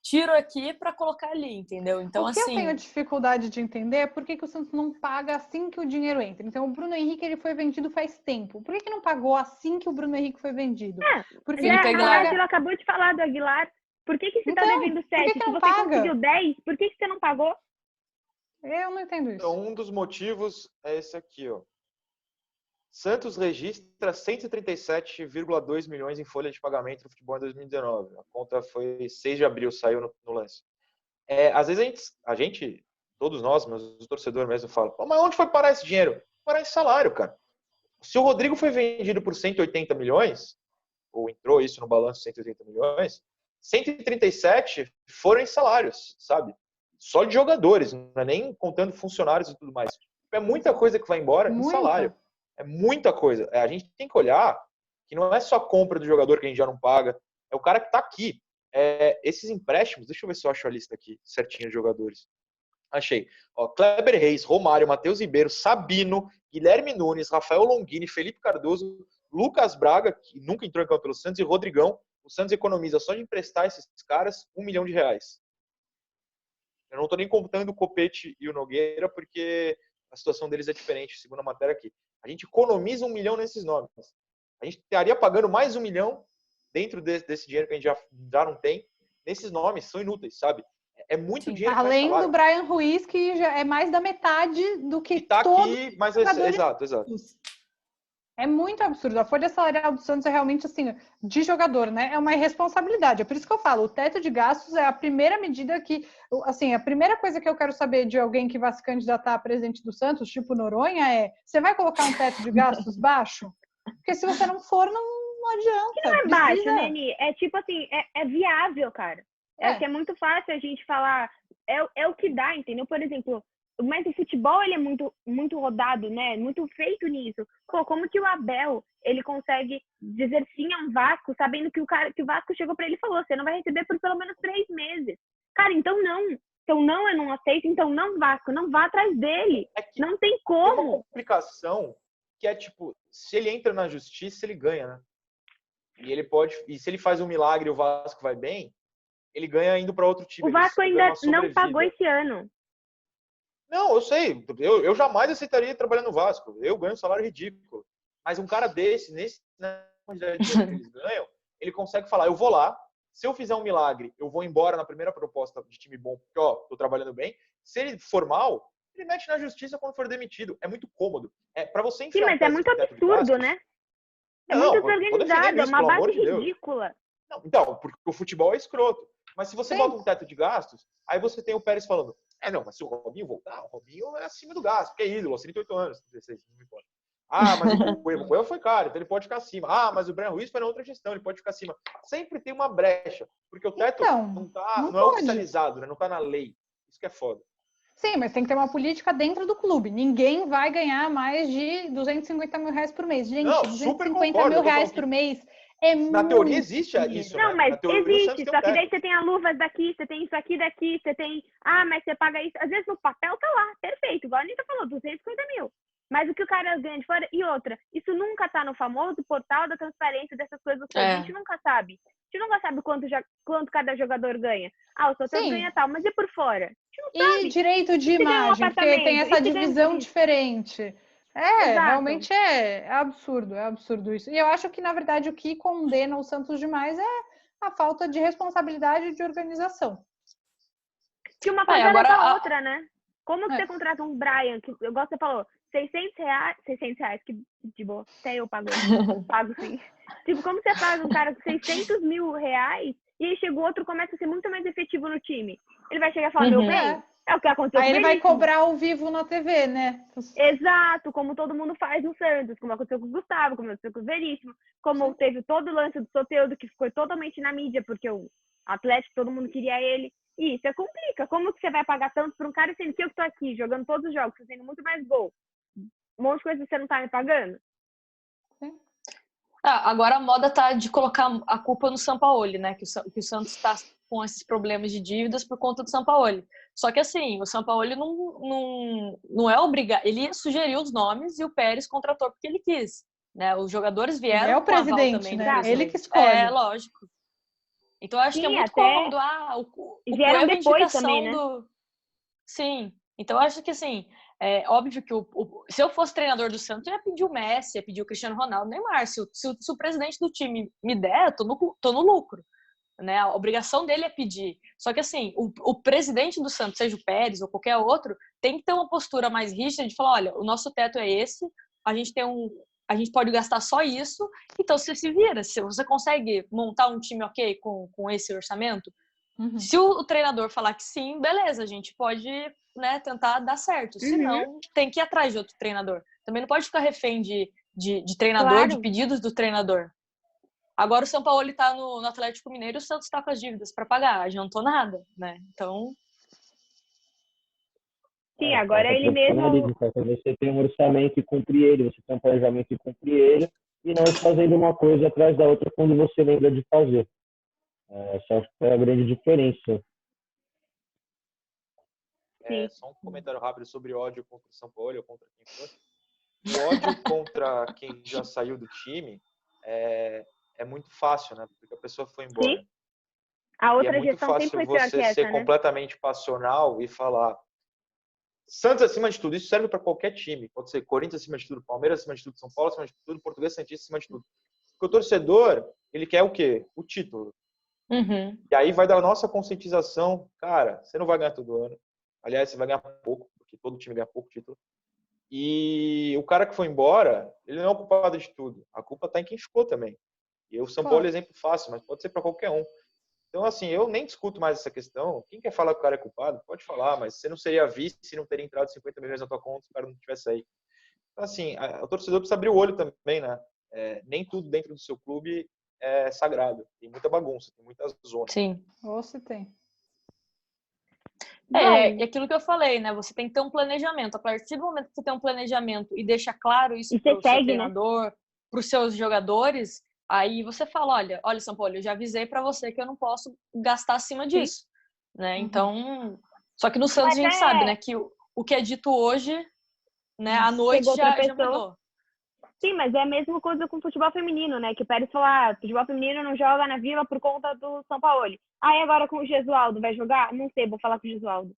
tiro aqui para colocar ali, entendeu? Então, o que eu tenho dificuldade de entender é por que o Santos não paga assim que o dinheiro entra. Então, o Bruno Henrique ele foi vendido faz tempo. Por que não pagou assim que o Bruno Henrique foi vendido? Porque ele acabou de falar do Aguilar. Por que você está devendo 7? Se você conseguiu 10, por que você não pagou? Eu não entendo isso. Então, um dos motivos é esse aqui, ó. Santos registra 137,2 milhões em folha de pagamento no futebol em 2019. A conta foi 6 de abril, saiu no lance. Às vezes a gente, todos nós, mas os torcedores mesmo falam, mas onde foi parar esse dinheiro? Parar esse salário, cara. Se o Rodrigo foi vendido por 180 milhões, ou entrou isso no balanço, 180 milhões, 137 foram em salários, sabe? Só de jogadores, não é nem contando funcionários e tudo mais. É muita coisa que vai embora em salário. É muita coisa. A gente tem que olhar que não é só a compra do jogador que a gente já não paga, é o cara que está aqui. Esses empréstimos, deixa eu ver se eu acho a lista aqui certinha de jogadores. Achei. Ó, Kleber Reis, Romário, Matheus Ribeiro, Sabino, Guilherme Nunes, Rafael Longini, Felipe Cardoso, Lucas Braga, que nunca entrou em campo pelo Santos, e Rodrigão. O Santos economiza só de emprestar esses caras R$1 milhão. Eu não estou nem contando o Copete e o Nogueira, porque a situação deles é diferente, segundo a matéria aqui. A gente economiza R$1 milhão nesses nomes. A gente estaria pagando mais R$1 milhão dentro desse dinheiro que a gente já não tem. Nesses nomes, são inúteis, sabe? É muito dinheiro. Além do Brian Ruiz, que já é mais da metade do que tá todos aqui, mas exato. É muito absurdo. A folha salarial do Santos é realmente assim, de jogador, né? É uma irresponsabilidade. É por isso que eu falo, o teto de gastos é a primeira medida que, assim, a primeira coisa que eu quero saber de alguém que vai se candidatar a presidente do Santos, tipo Noronha, é: você vai colocar um teto de gastos baixo? Porque se você não for, não adianta. Que não é baixo, Neni. É tipo assim, é viável, cara. Que é muito fácil a gente falar, é o que dá, entendeu? Por exemplo, mas o futebol, ele é muito, muito rodado, né? Muito feito nisso. Pô, como que o Abel, ele consegue dizer sim a um Vasco, sabendo que o Vasco chegou pra ele e falou: você não vai receber por pelo menos 3 meses. Cara, então não. Então não, eu não aceito. Então não, Vasco, não vá atrás dele. Não tem como. Tem uma complicação que é tipo, se ele entra na justiça, ele ganha, né? E se ele faz um milagre e o Vasco vai bem, ele ganha indo para outro time. O Vasco ainda não pagou esse ano. Não, eu sei. Eu jamais aceitaria trabalhar no Vasco. Eu ganho um salário ridículo. Mas um cara na quantidade de dinheiro que eles ganham, ele consegue falar: eu vou lá, se eu fizer um milagre, eu vou embora na primeira proposta de time bom, porque, ó, tô trabalhando bem. Se ele for mal, ele mete na justiça quando for demitido. É muito cômodo. Para você enfrentar. Sim, mas é muito absurdo, né? É muito desorganizado, é uma base ridícula. Não, então, porque o futebol é escroto. Mas se você bota um teto de gastos, aí você tem o Pérez falando: mas se o Robinho voltar, o Robinho é acima do gasto, porque é ídolo, 38 anos, 16, não me importa. Mas o Cueva foi caro, então ele pode ficar acima. Mas o Brian Ruiz foi na outra gestão, ele pode ficar acima. Sempre tem uma brecha, porque o teto não é oficializado, né? Não tá na lei. Isso que é foda. Sim, mas tem que ter uma política dentro do clube. Ninguém vai ganhar mais de R$250 mil por mês. Gente, R$250 mil por mês é muito. Na teoria existe isso, não, né? Mas existe, só que daí você tem a luvas daqui, você tem isso aqui daqui, você tem... mas você paga isso. Às vezes no papel tá lá, perfeito, igual a Anitta falou, 250 mil. Mas o que o cara ganha de fora... E outra, isso nunca tá no famoso portal da transparência dessas coisas. A gente nunca sabe. A gente nunca sabe quanto cada jogador ganha. O Soteldo ganha tal, mas e por fora? A gente não sabe. E direito de imagem, porque tem essa divisão diferente. Exato. Realmente é absurdo isso. E eu acho que, na verdade, o que condena o Santos demais é a falta de responsabilidade e de organização. Que uma coisa leva a outra, né? Como que você contrata um Brian, que igual você falou, R$600, que de boa, até eu pago sim. Tipo, como você paga um cara com R$600 mil, e aí chega o outro, começa a ser muito mais efetivo no time? Ele vai chegar e falar: meu bem, é o que aconteceu com ele vai cobrar ao vivo na TV, né? Exato, como todo mundo faz no Santos, como aconteceu com o Gustavo, como aconteceu com o Veríssimo, como teve todo o lance do Soteldo, que ficou totalmente na mídia, porque o Atlético, todo mundo queria ele. E isso complica. Como que você vai pagar tanto para um cara, sendo que eu tô aqui, jogando todos os jogos, fazendo muito mais gol? Um monte de coisa que você não tá me pagando? Agora a moda tá de colocar a culpa no Sampaoli, né? Que o Santos tá com esses problemas de dívidas por conta do Sampaoli. Só que assim, o Sampaoli não é obrigado. Ele sugeriu os nomes e o Pérez contratou porque ele quis, né? Os jogadores vieram. É o presidente, também, né? Ele que escolhe. Lógico. Então eu acho que é muito cômodo. Vieram depois também, né? Sim. Então eu acho que assim, é óbvio que se eu fosse treinador do Santos, eu ia pedir o Messi, ia pedir o Cristiano Ronaldo, Neymar. Se o presidente do time me der, eu tô no lucro. Né? A obrigação dele é pedir. Só que assim, o presidente do Santos, seja o Pérez ou qualquer outro, tem que ter uma postura mais rígida de falar: olha, o nosso teto é esse, a gente pode gastar só isso, então você se vira. Se você consegue montar um time ok com esse orçamento, se o treinador falar que sim, beleza, a gente pode, né, tentar dar certo. Se não, tem que ir atrás de outro treinador. Também não pode ficar refém de treinador, de pedidos do treinador. Agora o São Paulo está no Atlético Mineiro e o Santos está com as dívidas para pagar. Adiantou nada, né? Então... Sim, agora ele mesmo... Você tem um orçamento e cumpre ele, você tem um planejamento e cumpre ele, e não fazendo uma coisa atrás da outra quando você lembra de fazer. Essa é a grande diferença. Só um comentário rápido sobre ódio contra o São Paulo ou contra quem for. O ódio contra quem já saiu do time é muito fácil, né? Porque a pessoa foi embora. Sim. A outra e é muito gestão sempre fácil foi pior que você essa, ser né? completamente passional e falar Santos acima de tudo. Isso serve para qualquer time. Pode ser Corinthians acima de tudo, Palmeiras acima de tudo, São Paulo acima de tudo, Português Santista acima de tudo. Porque o torcedor, ele quer o quê? O título. Uhum. E aí vai da nossa conscientização, cara, você não vai ganhar todo ano. Aliás, você vai ganhar pouco, porque todo time ganha pouco título. E o cara que foi embora, ele não é o culpado de tudo. A culpa está em quem ficou também. E o São Paulo é exemplo fácil, mas pode ser para qualquer um. Então, assim, eu nem discuto mais essa questão. Quem quer falar que o cara é culpado, pode falar, mas você não seria vice se não teria entrado 50 milhões na tua conta se o cara não tivesse aí. Então, assim, o torcedor precisa abrir o olho também, né? Nem tudo dentro do seu clube é sagrado. Tem muita bagunça, tem muita zona. Sim. Ou se tem. É aquilo que eu falei, né? Você tem que ter um planejamento. A partir do momento que você tem um planejamento e deixa claro isso para o seu treinador, para os seus jogadores, aí você fala, olha, São Paulo, eu já avisei para você que eu não posso gastar acima disso, né? Então, só que no Santos a gente sabe, né, que o que é dito hoje, né, à noite já mudou. Sim, mas é a mesma coisa com o futebol feminino, né? Que o Pérez falou, futebol feminino não joga na Vila por conta do São Paulo. E agora com o Gesualdo, vai jogar? Não sei, vou falar com o Gesualdo.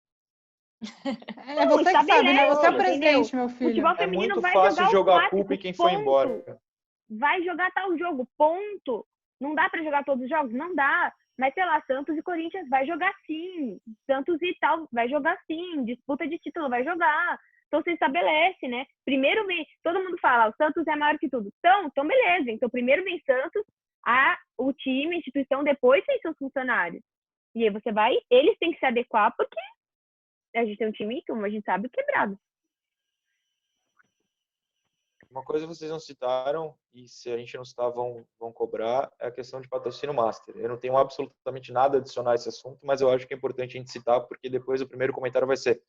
Você que sabe, né? Você é o presidente, meu filho. Futebol feminino muito vai fácil jogar o culpa em quem ponto. foi embora. Vai jogar tal jogo, ponto. Não dá pra jogar todos os jogos? Não dá. Mas, sei lá, Santos e Corinthians vai jogar sim. Santos e tal vai jogar sim. Disputa de título vai jogar. Então, você estabelece, né? Primeiro vem... Todo mundo fala, o Santos é maior que tudo. Então beleza. Então, primeiro vem Santos, o time, a instituição, depois vem seus funcionários. E aí você vai... Eles têm que se adequar, porque a gente tem um time, como a gente sabe, quebrado. Uma coisa vocês não citaram, e se a gente não citar, vão cobrar, é a questão de patrocínio master. Eu não tenho absolutamente nada a adicionar a esse assunto, mas eu acho que é importante a gente citar, porque depois o primeiro comentário vai ser: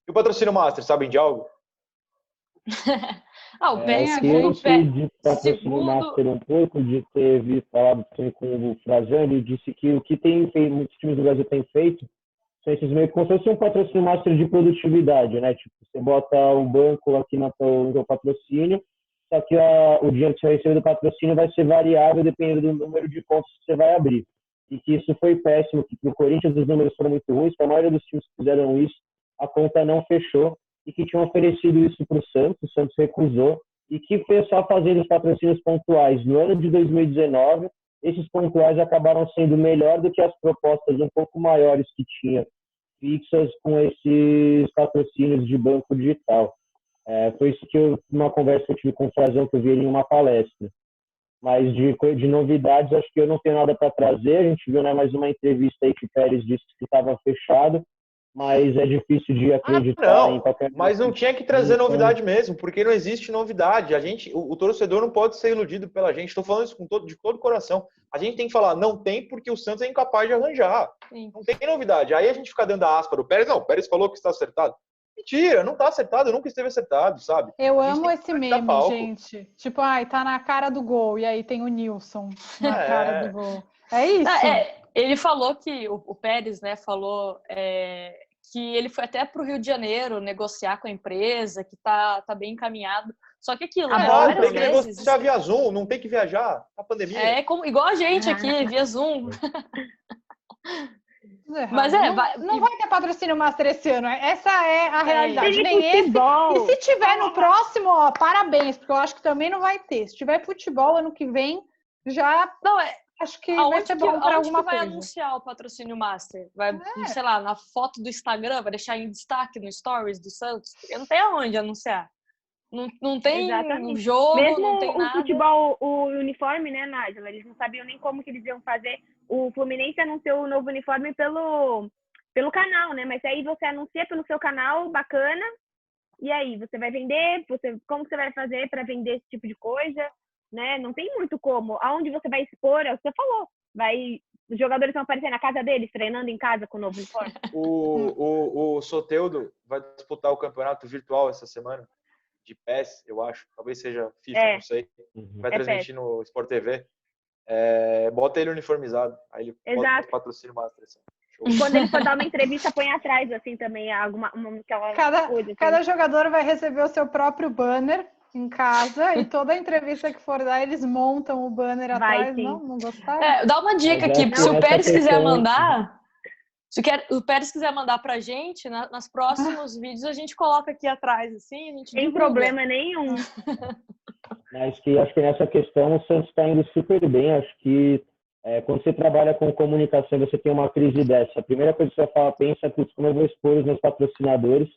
e o patrocínio master, sabem de algo? O de patrocínio master um pouco, de ter falado com o Frazão, ele disse que o que tem feito, muitos times do Brasil têm feito, são esses meio como se fosse um patrocínio master de produtividade, né? Tipo, você bota o banco aqui no teu patrocínio, só que o dinheiro que você vai receber do patrocínio vai ser variável dependendo do número de contas que você vai abrir. E que isso foi péssimo, que para o Corinthians os números foram muito ruins, para a maioria dos times que fizeram isso, a conta não fechou, e que tinham oferecido isso para o Santos recusou, e que foi só fazendo os patrocínios pontuais. No ano de 2019, esses pontuais acabaram sendo melhor do que as propostas um pouco maiores que tinha fixas com esses patrocínios de banco digital. Foi isso que uma conversa que eu tive com o Frazão, que eu vi ele em uma palestra. Mas de novidades, acho que eu não tenho nada para trazer. A gente viu, né, mais uma entrevista aí que o Pérez disse que estava fechado, mas é difícil de acreditar em qualquer... Mas não tinha que trazer novidade mesmo, porque não existe novidade. O torcedor não pode ser iludido pela gente. Estou falando isso de todo o coração. A gente tem que falar, não tem, porque o Santos é incapaz de arranjar. Sim. Não tem novidade. Aí a gente fica dando a aspa do Pérez. Não, o Pérez falou que está acertado. Mentira, não está acertado, nunca esteve acertado, sabe? Eu amo esse meme, gente. Tipo, tá na cara do gol, e aí tem o Nilson na cara do gol. É isso? Ele falou que, o Pérez, né, falou que ele foi até para o Rio de Janeiro negociar com a empresa, que tá bem encaminhado. Só que aquilo, né? Tem que negociar via Zoom, não tem que viajar, a pandemia. Igual a gente aqui, via Zoom. Mas não vai ter patrocínio master esse ano. Essa é a realidade. Nem futebol. E se tiver no próximo, parabéns, porque eu acho que também não vai ter. Se tiver futebol ano que vem, já acho que vai ser bom para alguma coisa. Vai anunciar o patrocínio master? Vai, sei lá, na foto do Instagram, vai deixar em destaque no Stories do Santos? Porque não tem aonde anunciar. Não tem jogo, mesmo não tem nada. O futebol, o uniforme, né, Nájila? Eles não sabiam nem como que eles iam fazer. O Fluminense anunciou o novo uniforme pelo canal, né? Mas aí você anuncia pelo seu canal, bacana. E aí, você vai vender? Como você vai fazer para vender esse tipo de coisa? né? Não tem muito como. Aonde você vai expor, é o que você falou. Os jogadores vão aparecer na casa deles, treinando em casa com o novo uniforme. O Soteldo vai disputar o campeonato virtual essa semana, de PES, eu acho. Talvez seja FIFA, não sei. Vai transmitir no Sport TV. Bota ele uniformizado. Aí ele bota o patrocínio Master. Assim. E quando ele for dar uma entrevista, põe atrás, assim, também, Cada jogador vai receber o seu próprio banner em casa e toda entrevista que for dar, eles montam o banner atrás. Sim. Não gostaram? Dá uma dica aqui, se o Pérez quiser mandar, o Pérez quiser mandar pra gente, nos próximos vídeos a gente coloca aqui atrás, assim, a gente Sem divulga. problema nenhum. Acho que nessa questão o Santos está indo super bem. Acho que quando você trabalha com comunicação, você tem uma crise dessa. A primeira coisa que você fala, pensa, como eu vou expor os meus patrocinadores.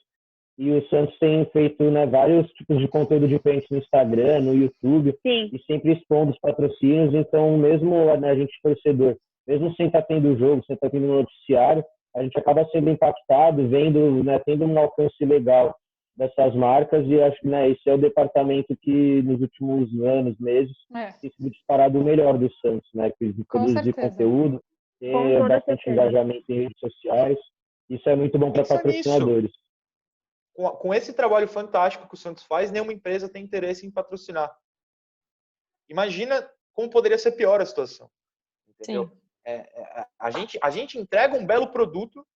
E o Santos tem feito, né, vários tipos de conteúdo diferentes no Instagram, no YouTube, e sempre expondo os patrocínios. Então, mesmo, né, a gente torcedor, mesmo sem estar tendo o jogo, sem estar tendo o noticiário, a gente acaba sendo impactado, vendo, né, tendo um alcance legal dessas marcas. E acho que, né, esse é o departamento que nos últimos anos, meses, tem sido disparado o melhor do Santos, né, que produzir conteúdo, ter bastante engajamento em redes sociais. Isso é muito bom para patrocinadores. Com esse trabalho fantástico que o Santos faz, nenhuma empresa tem interesse em patrocinar. Imagina como poderia ser pior a situação. Entendeu? A gente entrega um belo produto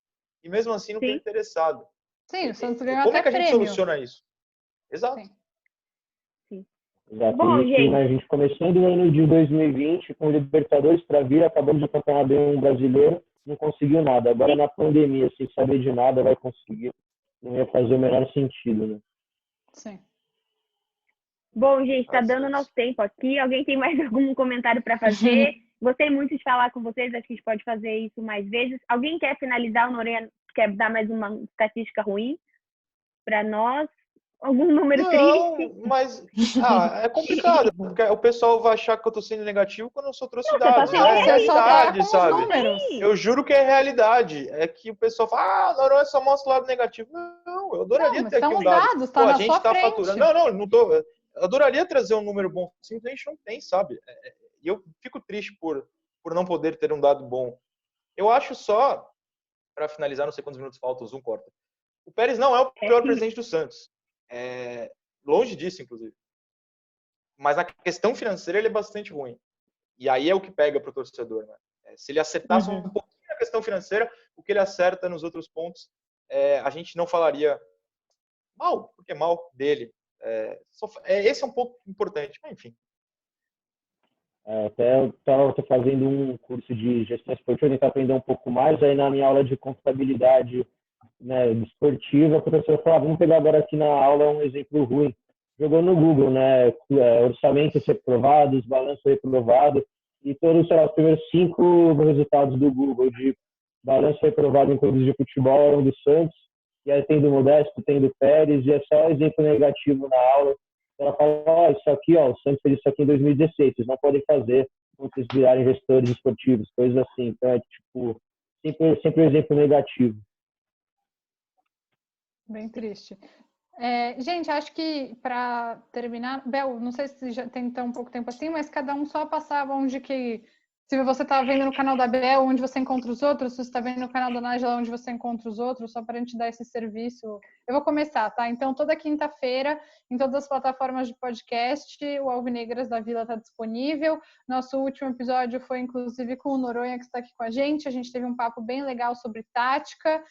e mesmo assim não tem interessado. Sim, o Santos ganhou Como até é que a gente prêmio. soluciona isso? Exato. Sim. Exato. Bom, gente. A gente começando o ano de 2020 com o Libertadores para vir, acabamos de campeonato um brasileiro, não conseguiu nada. Agora na pandemia, sem saber de nada, vai conseguir. Não ia fazer o menor sentido, né? Sim. Bom, gente, tá dando nosso tempo aqui. Alguém tem mais algum comentário para fazer? Gostei muito de falar com vocês, acho que a gente pode fazer isso mais vezes. Alguém quer finalizar? O Noronha quer dar mais uma estatística ruim para nós? Algum número triste? Mas é complicado, porque o pessoal vai achar que eu tô sendo negativo quando eu só trouxe dados. Você realidade, só sabe? números. Eu juro que é realidade. É que o pessoal fala, Noronha só mostra o lado negativo. Não, eu adoraria ter aqui um dado. Dados, tá na sua frente. Faturando. Não tô. Eu adoraria trazer um número bom. Simplesmente não tem, sabe? E eu fico triste por não poder ter um dado bom. Eu acho só, para finalizar, não sei quantos minutos faltam, o Zoom corta. O Pérez não é o pior presidente do Santos. Longe disso, inclusive. Mas na questão financeira ele é bastante ruim. E aí é o que pega para o torcedor, né? Se ele acertasse um pouquinho na questão financeira, o que ele acerta nos outros pontos, a gente não falaria mal, porque é mal dele. Esse é um pouco importante, mas enfim. Até eu estava fazendo um curso de gestão esportiva, tentar aprender um pouco mais. Aí na minha aula de contabilidade, né, esportiva, o professor falou, vamos pegar agora aqui na aula um exemplo ruim. Jogou no Google, né, orçamentos reprovados, balanço reprovado, e todos, sei lá, os primeiros 5 resultados do Google de balanço reprovado em clubes de futebol eram do Santos, e aí tem do Modesto, tem do Pérez, e é só exemplo negativo na aula. Ela fala, isso aqui, o Santos fez isso aqui em 2016, vocês não podem fazer quando vocês virarem gestores esportivos, coisas assim. Então é tipo, sempre um exemplo negativo. Bem triste. Gente, acho que para terminar, Bel, não sei se já tem tão pouco tempo assim, mas cada um só passava onde que... Se você está vendo no canal da Bel, onde você encontra os outros, se você está vendo no canal da Nájila, onde você encontra os outros, só para a gente dar esse serviço. Eu vou começar, tá? Então, toda quinta-feira, em todas as plataformas de podcast, o Alvinegras da Vila está disponível. Nosso último episódio foi, inclusive, com o Noronha, que está aqui com a gente. A gente teve um papo bem legal sobre tática.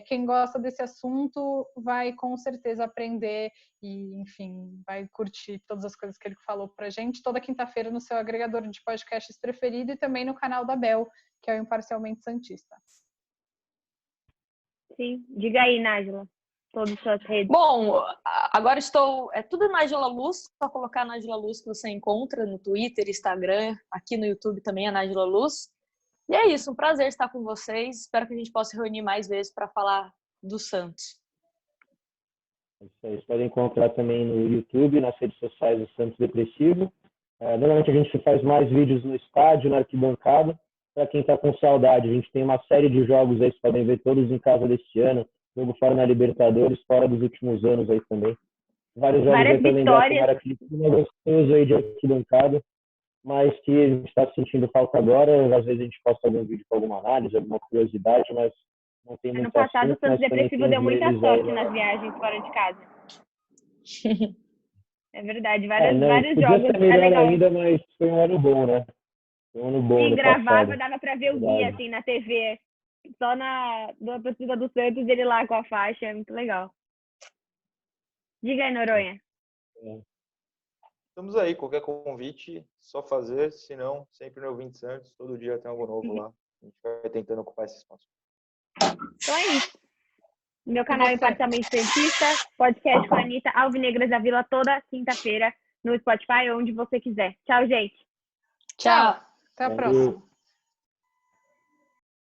Quem gosta desse assunto vai com certeza aprender e, enfim, vai curtir todas as coisas que ele falou pra gente toda quinta-feira no seu agregador de podcasts preferido e também no canal da Bel, que é o Imparcialmente Santista. Sim, diga aí, Nájila, todas as suas redes. Bom, agora tudo Nájila Luz, só colocar Nájila Luz que você encontra no Twitter, Instagram, aqui no YouTube também é Nájila Luz. E é isso, um prazer estar com vocês. Espero que a gente possa reunir mais vezes para falar do Santos. Vocês podem encontrar também no YouTube, nas redes sociais do Santos Depressivo. Normalmente a gente faz mais vídeos no estádio, na arquibancada. Para quem está com saudade, a gente tem uma série de jogos aí, vocês podem ver todos em casa desse ano. Jogo fora na Libertadores, fora dos últimos anos aí também. vários jogos Várias aí também da vitórias. primeira clima gostoso aí de arquibancada, mas que a gente está sentindo falta agora. Às vezes a gente posta algum vídeo com alguma análise, alguma curiosidade, mas não tem Ano muito passado, o assunto, Santos mas também Depressivo tem deu uns muita memes sorte aí. nas viagens fora de casa. É verdade, Não, vários podia jogos. ser É melhor legal. ainda, mas foi um ano bom, né? Foi um ano bom E no gravava, passado. dava pra ver o Verdade. guia, assim, na TV. Só na torcida do Santos, ele lá com a faixa. É muito legal. Diga aí, Noronha. Estamos aí, qualquer convite, só fazer, se não, sempre no 20 Santos, todo dia tem algo novo lá. A gente vai tentando ocupar esse espaço. Então é isso. Meu canal é Imparcialmente Santista, podcast com a Anitta, Alvinegras da Vila, toda quinta-feira no Spotify, onde você quiser. Tchau, gente. Tchau. Até a Valeu. próxima.